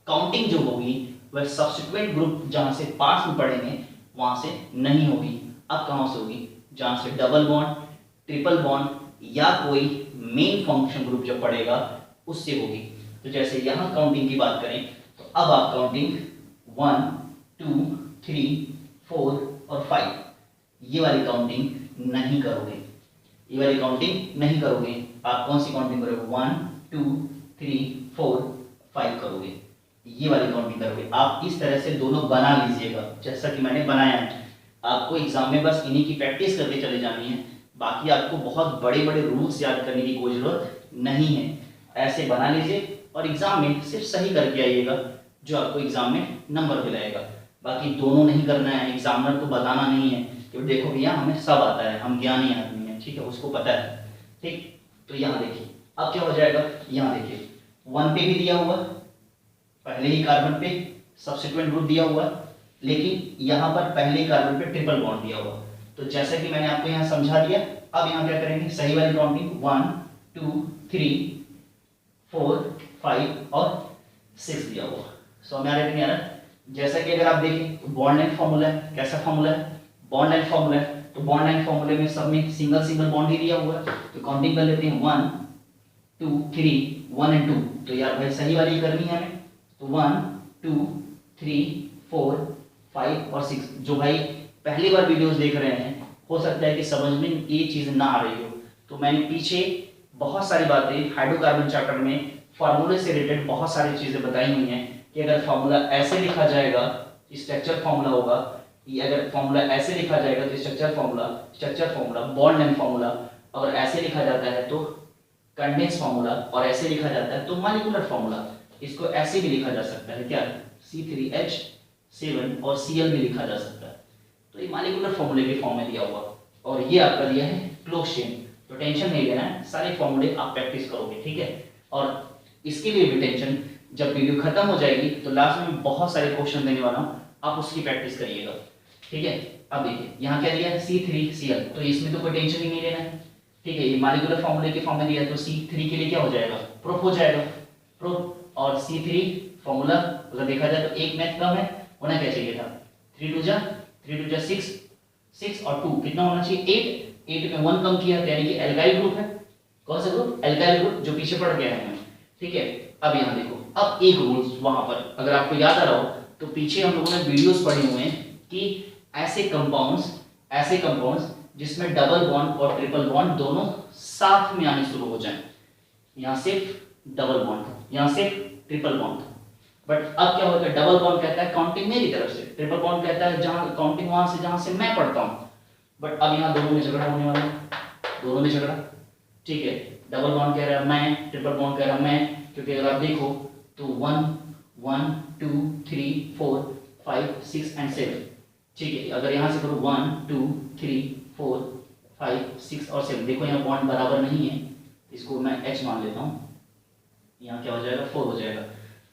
काउंटिंग जो होगी वह सब्सिक्वेंट ग्रुप जहां से पास में पड़ेंगे वहां से नहीं होगी। अब कहां से होगी, जहां से डबल बॉन्ड, ट्रिपल बॉन्ड या कोई मेन फंक्शन ग्रुप जब पड़ेगा उससे होगी। तो जैसे यहां काउंटिंग की बात करें तो अब आप काउंटिंग 1 2 3 4 और 5 ये वाली काउंटिंग नहीं करोगे, ये वाली काउंटिंग नहीं करोगे। आप कौन सी काउंटिंग करोगे, 1 2 3 4 5 करोगे, ये वाली काउंटिंग करोगे। आप इस तरह से दोनों बना लीजिएगा जैसा कि मैंने बनाया है। आपको एग्जाम में बस इन्हीं की प्रैक्टिस करके चले जानी है, बाकी आपको बहुत बड़े बड़े रूल्स याद करने की कोई जरूरत नहीं है। ऐसे बना लीजिए और एग्जाम में सिर्फ सही करके आइएगा जो आपको एग्जाम में नंबर दिलाएगा। बाकी दोनों नहीं करना है, एग्जामिनर को बताना नहीं है कि देखो भैया हमें सब आता है, हम ज्ञानी आदमी हैं, ठीक है, उसको पता है। ठीक, तो यहाँ देखिए अब क्या हो जाएगा, यहाँ देखिए 1 पे भी दिया हुआ, पहले ही कार्बन पे सब्सिक्वेंट ग्रुप दिया हुआ, लेकिन यहाँ पर पहले कार्बन पे ट्रिपल बॉन्ड दिया हुआ। तो जैसा कि मैंने आपको यहाँ समझा दिया, अब यहाँ क्या करेंगे, सही वाली काउंटिंग 1 2 3 4 5 और 6 दिया हुआ। समझ में आ रहा है नहीं आ रहा? जैसा कि अगर आप देखें बॉन्ड लाइन फॉर्मूला है, कैसा फॉर्मूला है, बॉन्ड लाइन फॉर्मूला है। तो बॉन्ड लाइन फॉर्मूले में सब में सिंगल सिंगल बॉन्ड ही दिया हुआ है, तो काउंटिंग कर लेते हैं 1 2 3 1 और 2। तो यार भाई सही वाली करनी है हमें, तो 1 2 3 4 5 और 6। जो भाई पहली बार वीडियोस देख रहे हैं हो सकता है कि समझ में ये चीज ना आ रही हो, तो मैंने पीछे बहुत सारी बातें हाइड्रोकार्बन चैप्टर में फार्मूले से रिलेटेड बहुत सारी चीजें बताई हुई हैं कि अगर फार्मूला ऐसे लिखा जाएगा स्ट्रक्चर फार्मूला होगा, या अगर फार्मूला ऐसे लिखा जाएगा तो structure formula bond line formula, अगर ऐसे लिखा जाता है तो कंडेंस फार्मूला, और ऐसे लिखा जाता है तो मॉलिक्यूलर फार्मूला। इसको ऐसे भी लिखा जा सकता है, क्या, C3H7 और Cl भी लिखा जा सकता है। तो ये मॉलिक्यूलर फार्मूले के फॉर्म में दिया हुआ, और ये आपका दिया है क्लोज चेन। तो टेंशन नहीं लेना है, सारे फॉर्मूले आप प्रैक्टिस करोगे, ठीक है। और इसके लिए भी टेंशन, जब वीडियो खत्म हो जाएगी तो लास्ट में बहुत सारे क्वेश्चन देने वाला हूँ, आप उसकी प्रैक्टिस करिएगा, ठीक है। अब देखिए यहाँ क्या दिया है, C3Cl, तो इसमें तो कोई टेंशन ही नहीं लेना है, ठीक है। ये मॉलिक्यूलर फार्मूले के फॉर्म में दिया है, तो C3 के लिए क्या हो जाएगा, प्रोप हो जाएगा, प्रोप। और C3 फार्मूला अगर देखा जाए तो एक मैथ कम है, होना क्या चाहिए था, 3 2 जा 6, 6 और 2 कितना होना चाहिए, 8 में 1 कम किया, यानी कि एल्काइल ग्रुप है। कौन सा ग्रुप, एल्काइल ग्रुप, जो पीछे पड़ गया है, ठीक है। अब यहाँ देखो, अब एक रूल्स वहां पर अगर आपको याद आ रहा हो तो पीछे हम लोगों ने वीडियोस पढ़े हुए हैं कि ऐसे कंपाउंड्स जिसमें डबल बॉन्ड और ट्रिपल बॉन्ड दोनों साथ में आने शुरू हो जाएं। यहाँ सिर्फ डबल बॉन्ड था, यहाँ सिर्फ ट्रिपल बॉन्ड था, बट अब क्या होता है, डबल बॉन्ड कहता है काउंटिंग मेरी तरफ से, ट्रिपल बॉन्ड कहता है जहां काउंटिंग वहां से जहां से मैं पढ़ता हूं। बट अब यहाँ दोनों में झगड़ा होने वाला है, दोनों में झगड़ा, ठीक है। डबल बॉन्ड कह रहा है मैं, ट्रिपल बॉन्ड कह रहा है मैं, क्योंकि अगर आप देखो तो 1 1 2 3 4 5 6 एंड 7, ठीक है। अगर यहाँ से करो 1 2 3 4 5 6 और 7, देखो यहाँ बॉन्ड बराबर नहीं है, इसको मैं H मान लेता हूँ, यहाँ क्या हो जाएगा 4 हो जाएगा।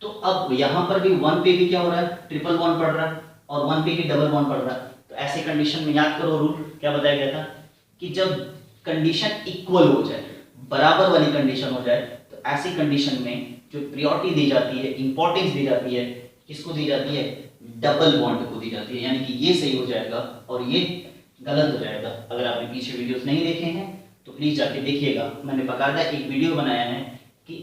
तो अब यहाँ पर भी 1 पे भी क्या हो रहा है, ट्रिपल बॉन्ड पड़ रहा है, और 1 पे भी डबल बॉन्ड पड़ रहा है। तो ऐसे कंडीशन में याद करो रूल क्या बताया गया था कि जब कंडीशन इक्वल हो जाए, बराबर वाली कंडीशन हो जाए, तो ऐसी कंडीशन में जो प्रायोरिटी दी जाती है, इंपॉर्टेंस दी जाती है, किसको दी जाती है, डबल बॉन्ड को दी जाती है। यानी कि ये सही हो जाएगा और ये गलत हो जाएगा। अगर आपने पीछे वीडियोस नहीं देखे हैं तो प्लीज जाके देखिएगा, मैंने बकायदा एक वीडियो बनाया है कि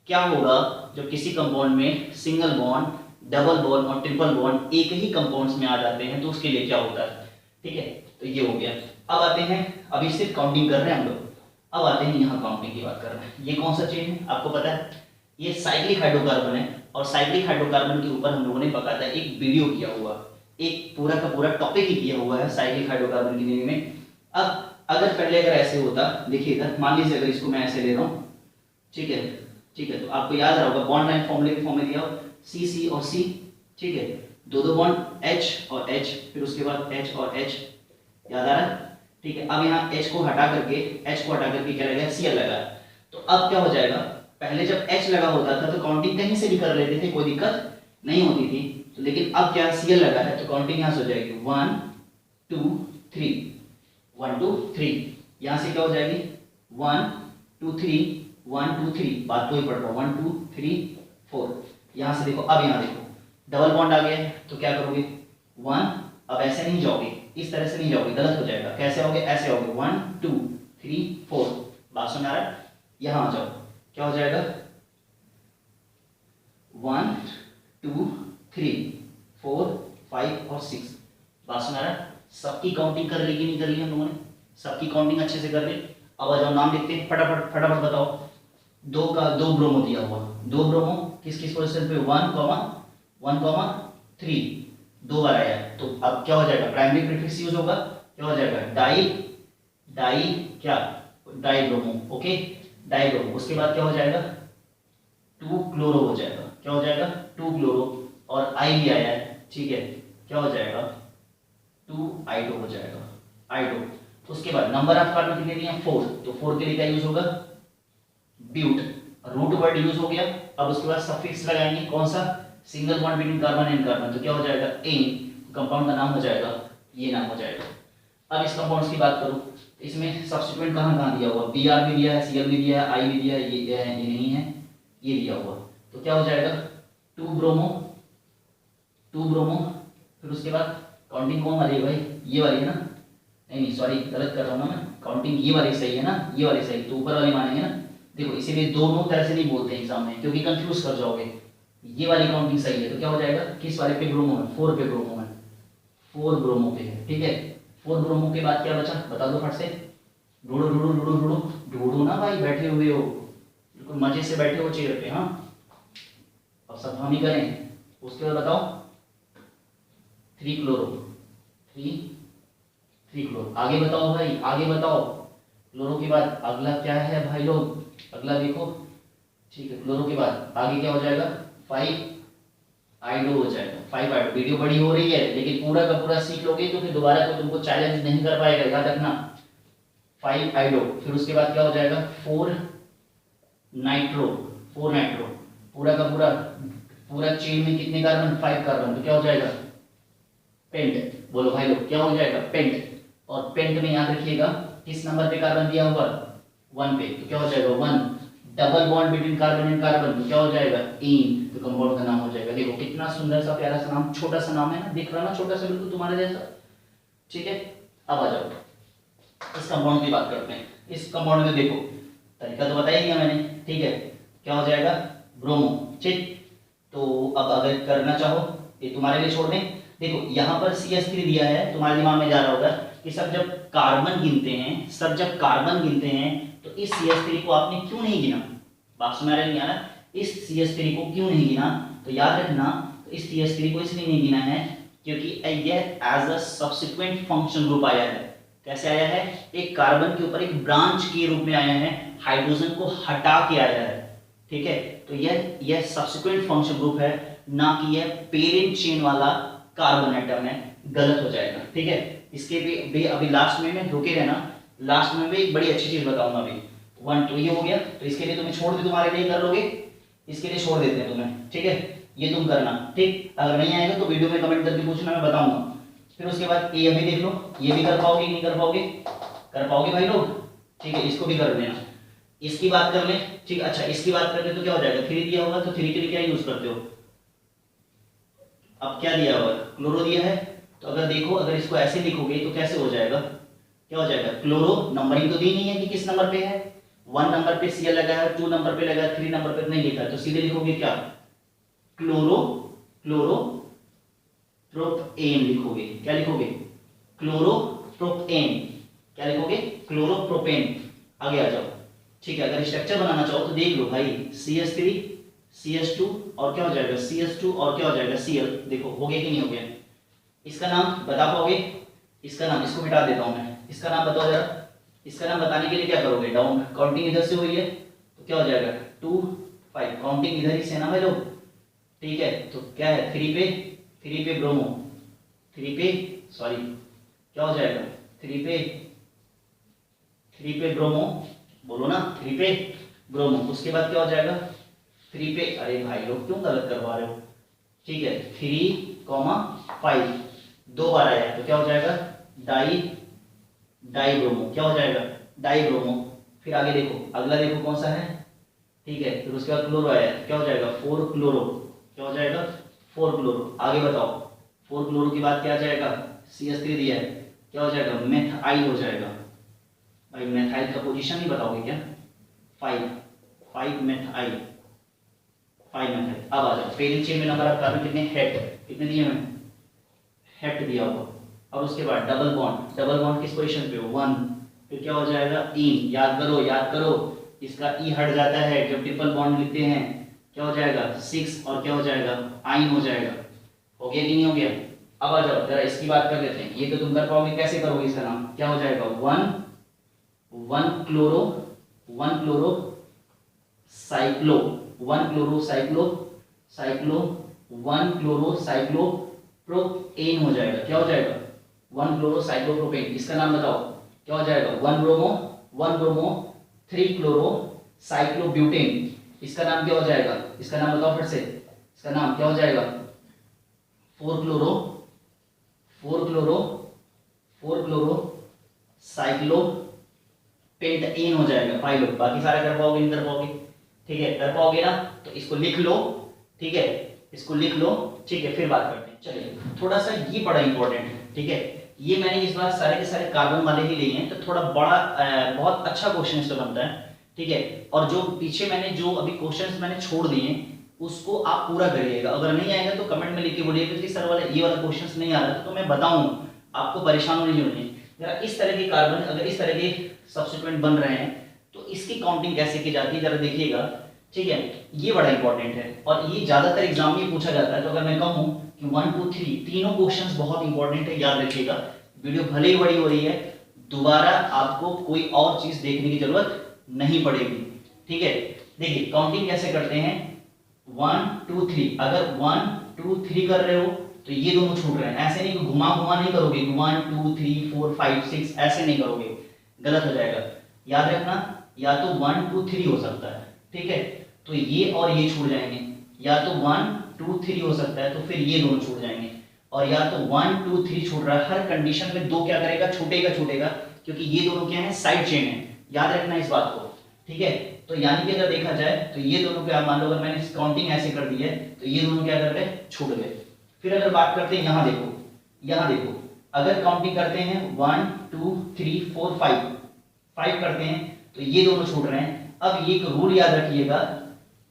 क्या होगा जब किसी कंपाउंड में सिंगल बॉन्ड, डबल बॉन्ड और ट्रिपल बॉन्ड एक ही कंपाउंड्स में आ जाते हैं तो उसके लिए क्या होता है, ठीक है। तो ये हो गया। अब आते हैं, अभी सिर्फ काउंटिंग कर रहे हैं हम लोग, अब आते हैं यहाँ काउंटिंग की बात कर रहे हैं। ये कौन सा चेन है आपको पता है, ये साइक्लिक हाइड्रोकार्बन है, और साइक्लिक हाइड्रोकार्बन के ऊपर हम लोगों ने बकायदा एक वीडियो किया हुआ, एक पूरा का पूरा टॉपिक ही किया हुआ है साइक्लिक हाइड्रोकार्बन की मीनिंग में। अब अगर पहले अगर ऐसे होता, देखिए इधर मान लीजिए अगर इसको मैं ऐसे ले रहा हूँ, ठीक है, ठीक है, तो आपको याद रहा होगा बॉन्ड लाइन फॉर्मूले के फॉर्म में दिया हो C और C, ठीक है, दो बॉन्ड H और H, फिर उसके बाद H और H, याद आ रहा है, ठीक है। अब यहाँ H को हटा करके क्या लगा, Cl लगा। तो अब क्या हो जाएगा, पहले जब H लगा होता था तो काउंटिंग कहीं से भी कर लेते थे, कोई दिक्कत नहीं होती थी, तो लेकिन अब क्या Cl लगा है तो काउंटिंग यहाँ से हो जाएगी 1 2 3, 1 2 3, यहाँ से क्या हो जाएगी 1 2 3, 1 2 3, बात तो ही पढ़ रहा हूँ 1 2 3 4, यहाँ से देखो, अब यहाँ देखो डबल बॉन्ड आ गया है, तो क्या करोगे 1, अब ऐसे नहीं जाओगे, इस तरह से नहीं जाओगे, गलत हो जाएगा, कैसे आओगे, ऐसे आओगे 1 2 3 4, बात समझ आ रहा है, यहाँ आ जाओ, क्या हो जाएगा 1 2 3 4 5 और 6, बात समझ आ रहा है। सबकी काउंटिंग कर ली कि नहीं कर ली हम लोगों ने, सबकी काउंटिंग अच्छे से कर ली। अब आ जाओ नाम लिखते हैं, फटाफट फटाफट बताओ। दो ब्रोमो दिया हुआ, दो ब्रोमो किस किस पोजीशन पे 1, 3, दो बार आया है, तो अब क्या हो जाएगा प्राइमरी प्रीफिक्स यूज होगा, क्या हो जाएगा डाई क्या die bromo, okay die bromo. उसके बाद क्या हो जाएगा 2 क्लोरो हो जाएगा, क्या हो जाएगा 2 क्लोरो, और आई भी आया है, ठीक है, क्या हो जाएगा 2 आइडो हो जाएगा, आइडो। उसके बाद नंबर ऑफ कार्बन कितने दिए 4, तो 4 के लिए क्या यूज होगा ब्यूट, रूट वर्ड यूज हो गया। अब उसके बाद सफिक्स लगाएंगे, कौन सा single bond between carbon and carbon, तो क्या हो जाएगा एन, कंपाउंड का नाम हो जाएगा ये नाम हो जाएगा। अब इस कंपाउंड्स की बात करूं, इसमें सब्स्टिट्यूएंट कहाँ दिया हुआ, Br भी दिया है, Cl भी दिया है, आई भी दिया है, ये नहीं है, ये दिया हुआ, तो क्या हो जाएगा 2 ब्रोमो, फिर उसके बाद काउंटिंग कौन वाली है भाई, ये वाली है ना, नहीं सॉरी गलत कर रहा हूँ ना मैं, काउंटिंग ये वाली सही है ना, ये वाली सही, तो ऊपर वाली मानेंगे ना। देखो इसीलिए दोनों तरह से नहीं बोलते हैं एग्जाम में, क्योंकि कंफ्यूज कर जाओगे। ये वाली काउंटिंग सही है, तो क्या हो जाएगा किस वाले पे ब्रोमो है 4 पे ब्रोमो है, 4 ब्रोमो पे है, ठीक है। 4 ब्रोमो के बाद क्या बचा बता दो फट से, ढूंढो ना भाई, बैठे हुए हो बिल्कुल मजे से बैठे हो चेयर पे, हाँ अब सब हम ही करें। उसके बाद बताओ 3 क्लोरो, 3 क्लोरो, आगे बताओ भाई, आगे बताओ। क्लोरो के बाद अगला क्या है भाई लोग, अगला देखो, ठीक है क्लोरो के बाद आगे क्या हो जाएगा 5 आइडो हो जाएगा, 5 आइडो। वीडियो बड़ी हो रही है लेकिन पूरा का पूरा सीख लोगे तो फिर दोबारा तो तुमको चैलेंज नहीं कर पाएगा, याद रखना 5 आइडो। फिर उसके बाद क्या हो जाएगा 4 नाइट्रो, पूरा का पूरा चेन में कितने कार्बन 5 कार्बन, तो क्या हो जाएगा पेंट। बोलो भाई लोग क्या हो जाएगा पेंट। और पेंट में याद रखिएगा किस नंबर पे कार्बन दिया हुआ 1 पे, तो क्या हो जाएगा 1। Double bond between carbon and carbon, तो क्या हो जाएगा इन, तो कंपाउंड का नाम हो जाएगा। देखो कितना सुंदर सा प्यारा सा नाम, छोटा सा नाम है ना, दिख रहा ना छोटा सा बिल्कुल तुम्हारे जैसा, ठीक है। अब आ जाओ इस कंपाउंड की बात करते हैं। इस कंपाउंड में देखो तरीका तो बताया दिया मैंने, ठीक है, क्या हो जाएगा ब्रोमो, ठीक। तो अब अगर करना चाहो ये तुम्हारे लिए छोड़ दें। देखो यहाँ पर CH3 दिया है, तुम्हारे दिमाग में जा रहा होगा कि सब जब कार्बन गिनते हैं तो इस CH3 को आपने क्यों नहीं गिना, बात समझ रहे नहीं, इस CH3 को क्यों नहीं गिना। तो याद रखना तो इस CH3 को इसलिए नहीं गिना है क्योंकि यह as a subsequent function group आया है। कैसे आया है, एक कार्बन के ऊपर एक ब्रांच के रूप में आया है, हाइड्रोजन को हटा के आया है, ठीक है। तो यह सब्सिक्वेंट फंक्शन ग्रुप है, ना कि यह पेरेंट चेन वाला कार्बन एटम है, गलत हो जाएगा, ठीक है। इसके भी अभी लास्ट में रुके रहना, लास्ट में भी एक बड़ी अच्छी चीज बताऊंगा। अभी 1 2 ये हो गया, तो इसके लिए तुम्हें छोड़ दे, तुम्हारे लिए कर लोगे, इसके लिए छोड़ देते हैं तुम्हें, ठीक है, ये तुम करना, ठीक। अगर नहीं आएगा तो वीडियो में कमेंट करके पूछना, मैं बताऊंगा। फिर उसके बाद ये अभी देख लो, ये भी कर पाओगे नहीं कर पाओगे, कर पाओगे भाई लोग, ठीक है, इसको भी कर देना। इसकी बात कर ले, ठीक। अच्छा इसकी बात करते तो क्या हो जाएगा 3 दिया होगा, तो 3 के लिए क्या यूज करते हो, अब क्या दिया हुआ क्लोरो दिया है, तो अगर देखो अगर इसको ऐसे लिखोगे तो कैसे हो जाएगा, क्या हो जाएगा क्लोरो, नंबरिंग तो दी नहीं है कि किस नंबर पे है, 1 नंबर पे Cl लगा है, 2 नंबर पे लगा है, 3 नंबर पे नहीं लिखा है, तो सीधे लिखोगे क्या क्लोरो प्रोपेन लिखोगे, क्या लिखोगे क्लोरोप्रोपेन, क्या लिखोगे क्लोरोप्रोपेन। आगे आ जाओ, ठीक है। अगर स्ट्रक्चर बनाना चाहो तो देख लो भाई, CH3 CH2 और क्या हो जाएगा CH2 और क्या हो जाएगा Cl। देखो हो गया कि नहीं हो गया। इसका नाम बता पाओगे, इसका नाम, इसको मिटा देता हूं मैं, इसका नाम बताओ जरा। इसका नाम बताने के लिए क्या करोगे, डाउन काउंटिंग इधर से हुई है तो क्या हो जाएगा 2 5, काउंटिंग इधर ही से ना भाई लोग, ठीक है। तो क्या है 3 पे ब्रोमो, 3 पे सॉरी क्या हो जाएगा 3 पे ब्रोमो, बोलो ना 3 पे ब्रोमो। उसके बाद क्या हो जाएगा 3 पे, अरे भाई लोग क्यों गलत करवा रहे हो, ठीक है 3 5 2 बार आया तो क्या हो जाएगा डाई डाई ब्रोमो, क्या हो जाएगा डाई ब्रोमो। फिर आगे देखो, अगला देखो कौन सा है, ठीक है। फिर उसके बाद क्लोरो आया, क्या हो जाएगा 4 क्लोरो, क्या हो जाएगा 4 क्लोरो। आगे बताओ 4 क्लोरो के बाद क्या आ जाएगा, CH3 दिया है, क्या हो जाएगा मेथाइल हो जाएगा। भाई मेथाइल का पोजीशन नहीं बताओगे क्या, 5 मेथाइल, 5 मेथाइल। अब आ जाओ पेरिंग चेन में नंबर ऑफ कार्बन कितने, हेट, कितने दिए मैंने, हेट दिया हुआ। और उसके बाद डबल बॉन्ड किस पोजीशन पे, 1। फिर क्या हो जाएगा इन, याद करो इसका ई हट जाता है जब ट्रिपल बॉन्ड लिखते हैं, क्या हो जाएगा 6 और क्या हो जाएगा आइन हो जाएगा। हो गया कि नहीं हो गया। अब आ जाओ जरा इसकी बात कर लेते हैं, ये तो तुम कर पाओगे, कैसे करोगे इसका नाम, क्या हो जाएगा 1 chloro cyclo 1 chloro cyclo propane हो जाएगा, क्या हो जाएगा 1 क्लोरो साइक्लोप्रोपेन। इसका नाम बताओ क्या हो जाएगा 1 ब्रोमो 3 क्लोरो साइक्लोब्यूटेन। इसका नाम क्या हो जाएगा, इसका नाम बताओ फिर से, इसका नाम क्या हो जाएगा 4 क्लोरो साइक्लोपेंटेन हो जाएगा। भाई लोग बाकी सारा कर पाओगे नहीं कर पाओगे, ठीक है कर पाओगे ना, तो इसको लिख लो, ठीक है इसको लिख लो, ठीक है फिर बात करते हैं। चलिए थोड़ा सा ये बड़ा इंपॉर्टेंट है, ठीक है ये मैंने इस बार सारे के सारे कार्बन वाले ही लिए हैं, तो थोड़ा बड़ा बहुत अच्छा क्वेश्चन इसका बनता है, ठीक है। और जो पीछे मैंने जो अभी क्वेश्चंस मैंने छोड़ दिए उसको आप पूरा करिएगा, अगर नहीं आएगा तो कमेंट में लिख के बोलिएगा कि सर वाला ये वाला क्वेश्चंस नहीं आ रहा तो मैं बताऊंगा, आपको परेशान होने नहीं होनी। जरा इस तरह के कार्बन अगर इस तरह के सब्स्टिट्यूएंट बन रहे हैं तो इसकी काउंटिंग कैसे की जाती है जरा देखिएगा, ठीक है ये बड़ा इंपॉर्टेंट है और ये ज्यादातर एग्जाम में पूछा जाता है। तो अगर मैं कहूँ कि 1 2 3 तीनों क्वेश्चंस बहुत इंपॉर्टेंट है, याद रखिएगा। वीडियो भले ही बड़ी हो रही है, दोबारा आपको कोई और चीज देखने की जरूरत नहीं पड़ेगी, ठीक है। देखिए काउंटिंग कैसे करते हैं 1 2 3, अगर 1 2 3 कर रहे हो तो ये दोनों छूट रहे हैं, ऐसे नहीं घुमा नहीं करोगे 1 2 3 4 5 6 ऐसे नहीं करोगे, गलत हो जाएगा। याद रखना या तो 1 2 3 हो सकता है, ठीक है तो ये और ये छूट जाएंगे, या तो 1 2 3 हो सकता है तो फिर ये दोनों छूट जाएंगे, और या तो 1 2 3 छूट रहा है। हर कंडीशन में दो क्या करेगा छूटेगा, क्योंकि ये दोनों क्या है साइड चेन है, याद रखना इस बात को, ठीक है। तो यानी कि अगर देखा जाए तो ये दोनों क्या, मान लो अगर मैंने काउंटिंग ऐसे कर दी है तो ये दोनों क्या कर गए छूट गए। फिर अगर बात करते हैं यहाँ देखो अगर काउंटिंग करते हैं 1 2 3 4 5 करते हैं तो ये दोनों छूट रहे हैं। अब ये एक रूल याद रखिएगा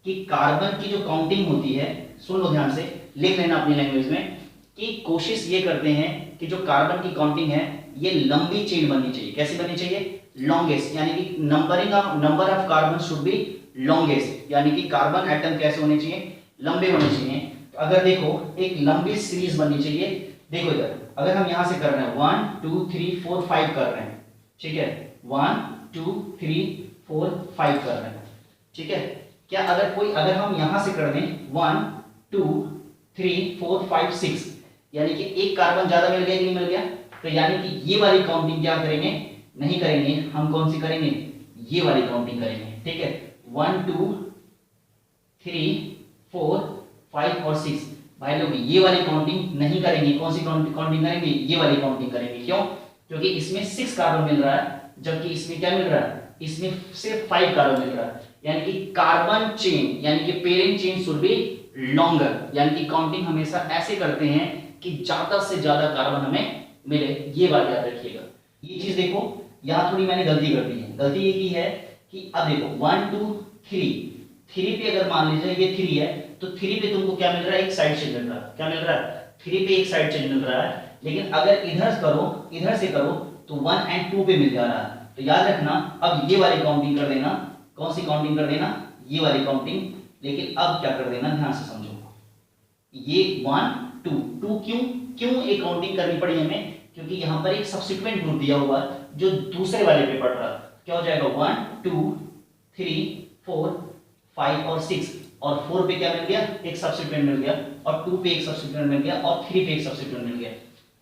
कि कार्बन की जो काउंटिंग होती है, सुन लो ध्यान से, लिख लेना अपनी लैंग्वेज में, कि कोशिश ये करते हैं कि जो कार्बन की काउंटिंग है ये लंबी चेन बननी चाहिए। कैसी बननी चाहिए, लॉन्गेस्ट, यानी कि number of carbon should be longest, यानी कि कार्बन एटम कैसे होने चाहिए, लंबे होने चाहिए। तो अगर देखो एक लंबी सीरीज बननी चाहिए, देखो इधर अगर हम यहां से कर रहे हैं 1 2 3 4 5 कर रहे हैं, ठीक है 1 2 3 4 5 कर रहे हैं, ठीक है। क्या अगर हम यहां से कर दें 1 2 3 4 5 6, यानी कि एक कार्बन ज्यादा मिल गया कि नहीं मिल गया, तो यानी कि ये वाली काउंटिंग क्या करेंगे, नहीं करेंगे, हम कौन सी करेंगे, ये वाली काउंटिंग करेंगे, ठीक है 1 2 3 4 5 और 6। भाई लोग ये वाली काउंटिंग नहीं करेंगे, कौन सी काउंटिंग करेंगे, ये वाली काउंटिंग करेंगे। क्यों, क्योंकि इसमें 6 कार्बन मिल रहा है जबकि इसमें क्या मिल रहा है, इसमें सिर्फ 5 कार्बन मिल रहा है, यानी कि कार्बन चेन यानी कि parent chain should be longer, यानी कि काउंटिंग हमेशा ऐसे करते हैं कि ज्यादा से ज्यादा कार्बन हमें मिले, ये बात याद रखिएगा। ये चीज देखो यहां थोड़ी मैंने गलती कर दी है, गलती ये की है कि अब देखो 1 2 3 पे अगर मान लीजिए ये 3 है तो 3 पे तुमको क्या मिल रहा है, एक साइड चेन मिल रहा है, क्या मिल रहा है 3 पे एक साइड चेन मिल रहा है। लेकिन अगर इधर से करो तो 1 और 2 पे मिल जा रहा है। तो याद रखना अब ये वाली काउंटिंग कर देना, कौन सी काउंटिंग कर देना, ये वाली काउंटिंग। लेकिन अब क्या कर देना, ध्यान से समझो, ये 1 2 क्यों एक काउंटिंग करनी पड़ी हमें, क्योंकि यहां पर एक सब्सिक्वेंट ग्रुप दिया हुआ जो दूसरे वाले पे पड़ रहा है। क्या हो जाएगा 1 2 3 4 5 और 6, और 4 पे क्या मिल गया, एक सब्सिक्वेंट मिल गया, और 2 पे एक सब्सिक्वेंट मिल गया, और 3 पे एक सब्सिक्वेंट मिल गया।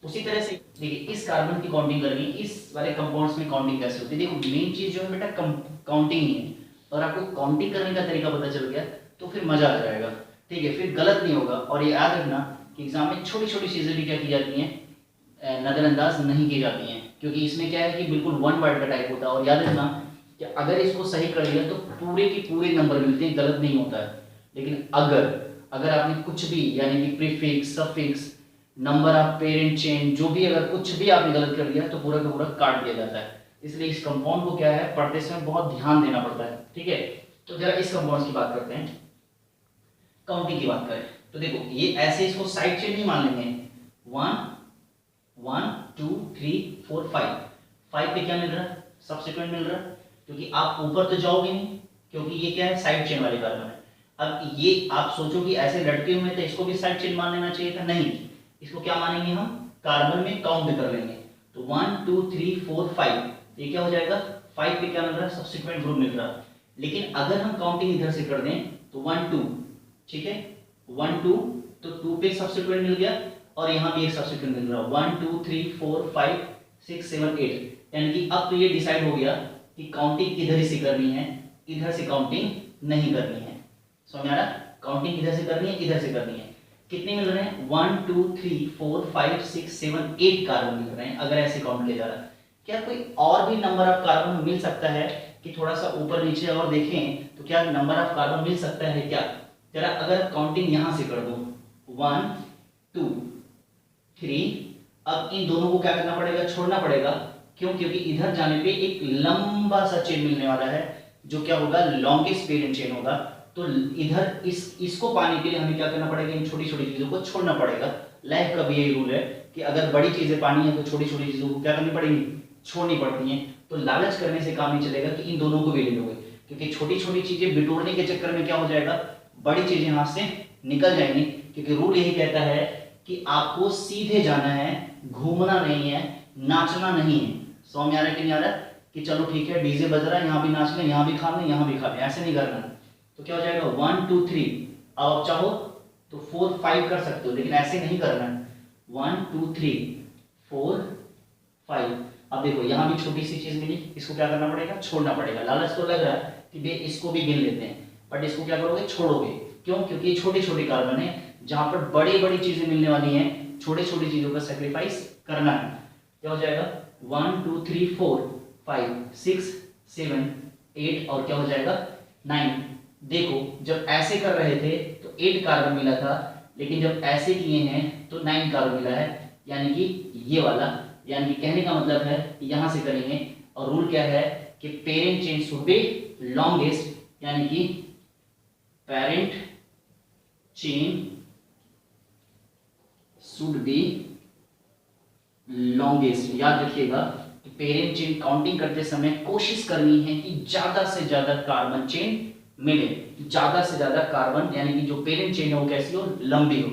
उसी तरह से देखिए इस कार्बन की काउंटिंग करनी, इस वाले कंपाउंड्स में काउंटिंग कैसे होती है। देखो मेन चीज जो है बेटा काउंटिंग ही है, और आपको काउंटिंग करने का तरीका पता चल गया तो फिर मजा आ जाएगा, ठीक है, फिर गलत नहीं होगा। और ये याद रखना कि एग्जाम में छोटी छोटी चीजें भी क्या की जाती हैं, नज़रअंदाज नहीं की जाती हैं, क्योंकि इसमें क्या है कि बिल्कुल वन वर्ड का टाइप होता है। और याद रखना कि अगर इसको सही कर लिया तो पूरे के पूरे नंबर मिलते हैं, गलत नहीं होता है। लेकिन अगर अगर आपने कुछ भी यानी कि prefix, suffix, number of parent chain, जो भी अगर कुछ भी आपने गलत कर दिया तो पूरा का पूरा काट दिया जाता है। इसलिए इस कंपाउंड को क्या है, पढ़ते समय बहुत ध्यान देना पड़ता है। ठीक है, तो जरा इस कंपाउंड की बात करते हैं। काउंटिंग की बात करें तो देखो ये ऐसे इसको साइड चेन नहीं मान लेंगे। 1 1 2 3 4 5 पे क्या मिल रहा है, सब्सिक्वेंट मिल रहा है, क्योंकि आप ऊपर तो जाओगे नहीं, क्योंकि ये क्या है, साइड चेन वाली कार्बन है। अब ये आप सोचो कि ऐसे लटके हुए थे, इसको भी साइड चेन मान लेना चाहिए था, नहीं, इसको क्या मानेंगे हम, कार्बन में काउंट कर लेंगे। तो 1 2 3 4 5 ये क्या हो जाएगा, 5 पे क्या मिल रहा है, सब्सिक्वेंट ग्रुप मिल रहा है। लेकिन अगर हम काउंटिंग इधर से कर दें तो 1 2, ठीक है, 1 2 तो 2 पे सब्सिक्वेंट मिल गया और यहाँ भी एक सब्सिक्वेंट मिल रहा है, 1 2 3 4 5 6 7 8। यानी कि अब तो ये डिसाइड हो गया कि काउंटिंग इधर से करनी है, इधर से काउंटिंग नहीं करनी है। समझ आ रहा, काउंटिंग इधर से करनी है, इधर से करनी है। कितने मिल रहे हैं, 1 2 3 4 5 6 7 8 कार्बन मिल रहे हैं अगर ऐसे काउंट किया जा रहा है। क्या कोई और भी नंबर ऑफ कार्बन मिल सकता है कि थोड़ा सा ऊपर नीचे और देखें तो क्या नंबर ऑफ कार्बन मिल सकता है क्या? जरा अगर काउंटिंग यहां से कर दो 1 2 3, अब इन दोनों को क्या करना पड़ेगा, छोड़ना पड़ेगा। क्यों? क्योंकि इधर जाने पे एक लंबा सा चेन मिलने वाला है जो क्या होगा, लॉन्गेस्ट पेरेंट चेन होगा। तो इधर इसको पाने के लिए हमें क्या करना पड़ेगा, इन छोटी छोटी चीजों को छोड़ना पड़ेगा। लाइफ का भी यही रूल है कि अगर बड़ी चीजें पानी है तो छोटी छोटी चीजों को क्या करनी पड़ेगी, छोड़नी पड़ती हैं। तो लालच करने से काम नहीं चलेगा कि इन दोनों को भी ले लोगे, क्योंकि छोटी छोटी चीजें बिटोरने के चक्कर में क्या हो जाएगा, बड़ी चीजें हाथ से निकल जाएंगी। क्योंकि रूल यही कहता है कि आपको सीधे जाना है, घूमना नहीं है, नाचना नहीं है। समझ में आ रहा है कि नहीं आ रहा, कि चलो ठीक है डीजे बज रहा है, यहाँ भी नाच लें, यहाँ भी खा लें, यहाँ भी खा लें, ऐसे नहीं करना। तो क्या हो जाएगा 1 2 3, अब आप चाहो तो 4 5 कर सकते हो, लेकिन ऐसे नहीं करना है। 1 2 3 4 5। अब देखो यहाँ भी छोटी सी चीज मिली, इसको क्या करना पड़ेगा, छोड़ना पड़ेगा। लालच तो लग रहा है कि बे इसको भी गिन लेते हैं, बट इसको क्या करोगे, छोड़ोगे। क्यों? क्योंकि ये छोटे छोटे कार्बन है, जहां पर बड़ी बड़ी चीजें मिलने वाली हैं, छोटी छोटी चीजों का सेक्रीफाइस करना है। क्या हो जाएगा 1 2 3 4 5 6 7 8 और क्या हो जाएगा 9। देखो जब ऐसे कर रहे थे तो 8 कार्बन मिला था, लेकिन जब ऐसे किए हैं तो 9 कार्बन मिला है, यानी कि ये वाला। यानी कि कहने का मतलब है कि यहां से करेंगे, और रूल क्या है कि parent chain should be longest, यानी कि parent chain should be longest. याद रखिएगा कि पेरेंट चेन काउंटिंग करते समय कोशिश करनी है कि ज्यादा से ज्यादा कार्बन चेन मिले, ज्यादा से ज्यादा कार्बन, यानी कि जो पेरेंट चेन है वो कैसी हो, लंबी हो।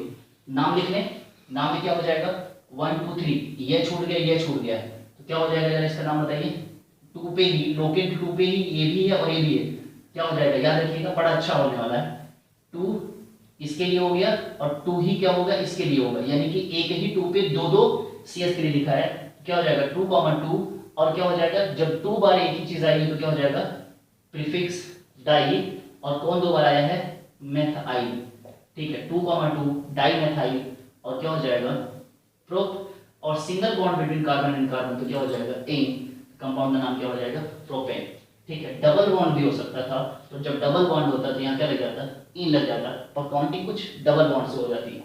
नाम लिख लें, नाम में क्या हो जाएगा 1 2 3, ये छूट गया, ये छूट गया, तो क्या हो जाएगा, जरा इसका नाम बताइए। 2 पे ही, लोकेट 2 पे ही ये भी है और ये भी है, क्या हो जाएगा, याद रखिएगा, बड़ा अच्छा होने वाला है। 2 इसके लिए हो गया और 2 ही क्या होगा, इसके लिए होगा, यानी कि एक ही 2 पे दो दो CS के लिए लिखा है। क्या हो जाएगा 2 2, और क्या हो जाएगा, जब 2 बार एक ही चीज आएगी तो क्या हो जाएगा, प्रीफिक्स डाई, और कौन 2 बार आया है, मेथाइल। ठीक है, 2 2 डाई मेथाइल, और क्या हो जाएगा प्रोप, और single bond between carbon and carbon तो क्या हो जाएगा एन, कंपाउंड का नाम क्या हो जाएगा, प्रोपेन। ठीक है, डबल बॉन्ड भी हो सकता था, तो जब डबल बॉन्ड होता तो यहाँ क्या लग जाता, इन लग जाता, और काउंटिंग कुछ डबल बॉन्ड से हो जाती है।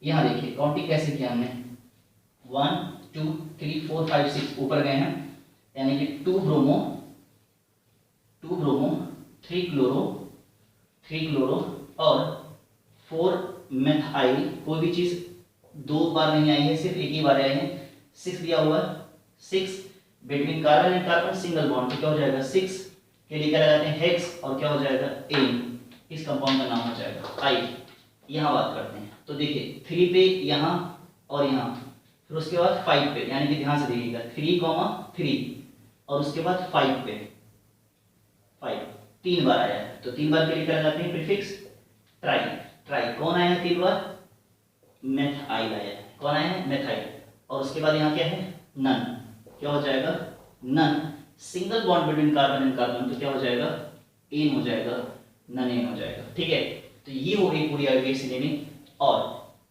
यहाँ देखिए काउंटिंग कैसे किया हमने, 1 2 3 4 5 6 ऊपर गए हैं, यानी कि 2 ब्रोमो 3 क्लोरो और 4 मेथाइल। कोई भी चीज 2 बार नहीं आई है, सिर्फ एक ही बार आई है। 6 दिया हुआ है, 6 between carbon and carbon single bond, तो क्या हो जाएगा 6 के लिए क्या लगाते हैं हेक्स, और क्या हो जाएगा एन, इस कंपाउंड का नाम हो जाएगा आई। यहाँ बात करते हैं तो देखिए 3 पे यहाँ और यहाँ, फिर उसके बाद 5 पे, यानी कि ध्यान से देखिएगा 3 3, और उसके बाद 5 पे 5 3 बार आया है, तो 3 बार के लिए क्या लगाते हैं प्रीफिक्स ट्राई। कौन आया है 3 बार, मेथाइल आया है। कौन आया है, मेथाइल। और उसके बाद यहाँ क्या है, नन। क्या हो जाएगा, none, single bond between carbon and carbon, तो क्या हो जाएगा एन हो जाएगा, नन एन हो जाएगा। ठीक है, तो ये हो गई पूरी आईवीएस नेमिंग। और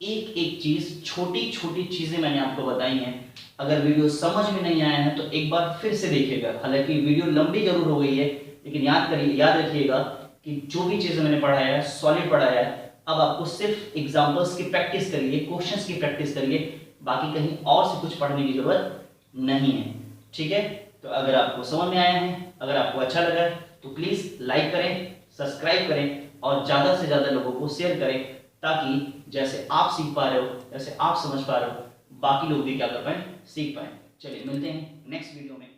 एक एक चीज, छोटी छोटी चीजें मैंने आपको बताई हैं। अगर वीडियो समझ में नहीं आया है तो एक बार फिर से देखिएगा। हालांकि वीडियो लंबी जरूर हो गई है, लेकिन याद रखिएगा कि जो भी चीजें मैंने पढ़ाया है सॉलिड पढ़ाया है। अब आपको सिर्फ एग्जाम्पल्स की प्रैक्टिस करिए, क्वेश्चंस की प्रैक्टिस करिए, बाकी कहीं और से कुछ पढ़ने की जरूरत नहीं है। ठीक है, तो अगर आपको समझ में आया है, अगर आपको अच्छा लगा है तो प्लीज लाइक करें, सब्सक्राइब करें और ज्यादा से ज्यादा लोगों को शेयर करें, ताकि जैसे आप सीख पा रहे हो, जैसे आप समझ पा रहे हो, बाकी लोग भी क्या कर पाए, सीख पाए। चलिए मिलते हैं नेक्स्ट वीडियो में।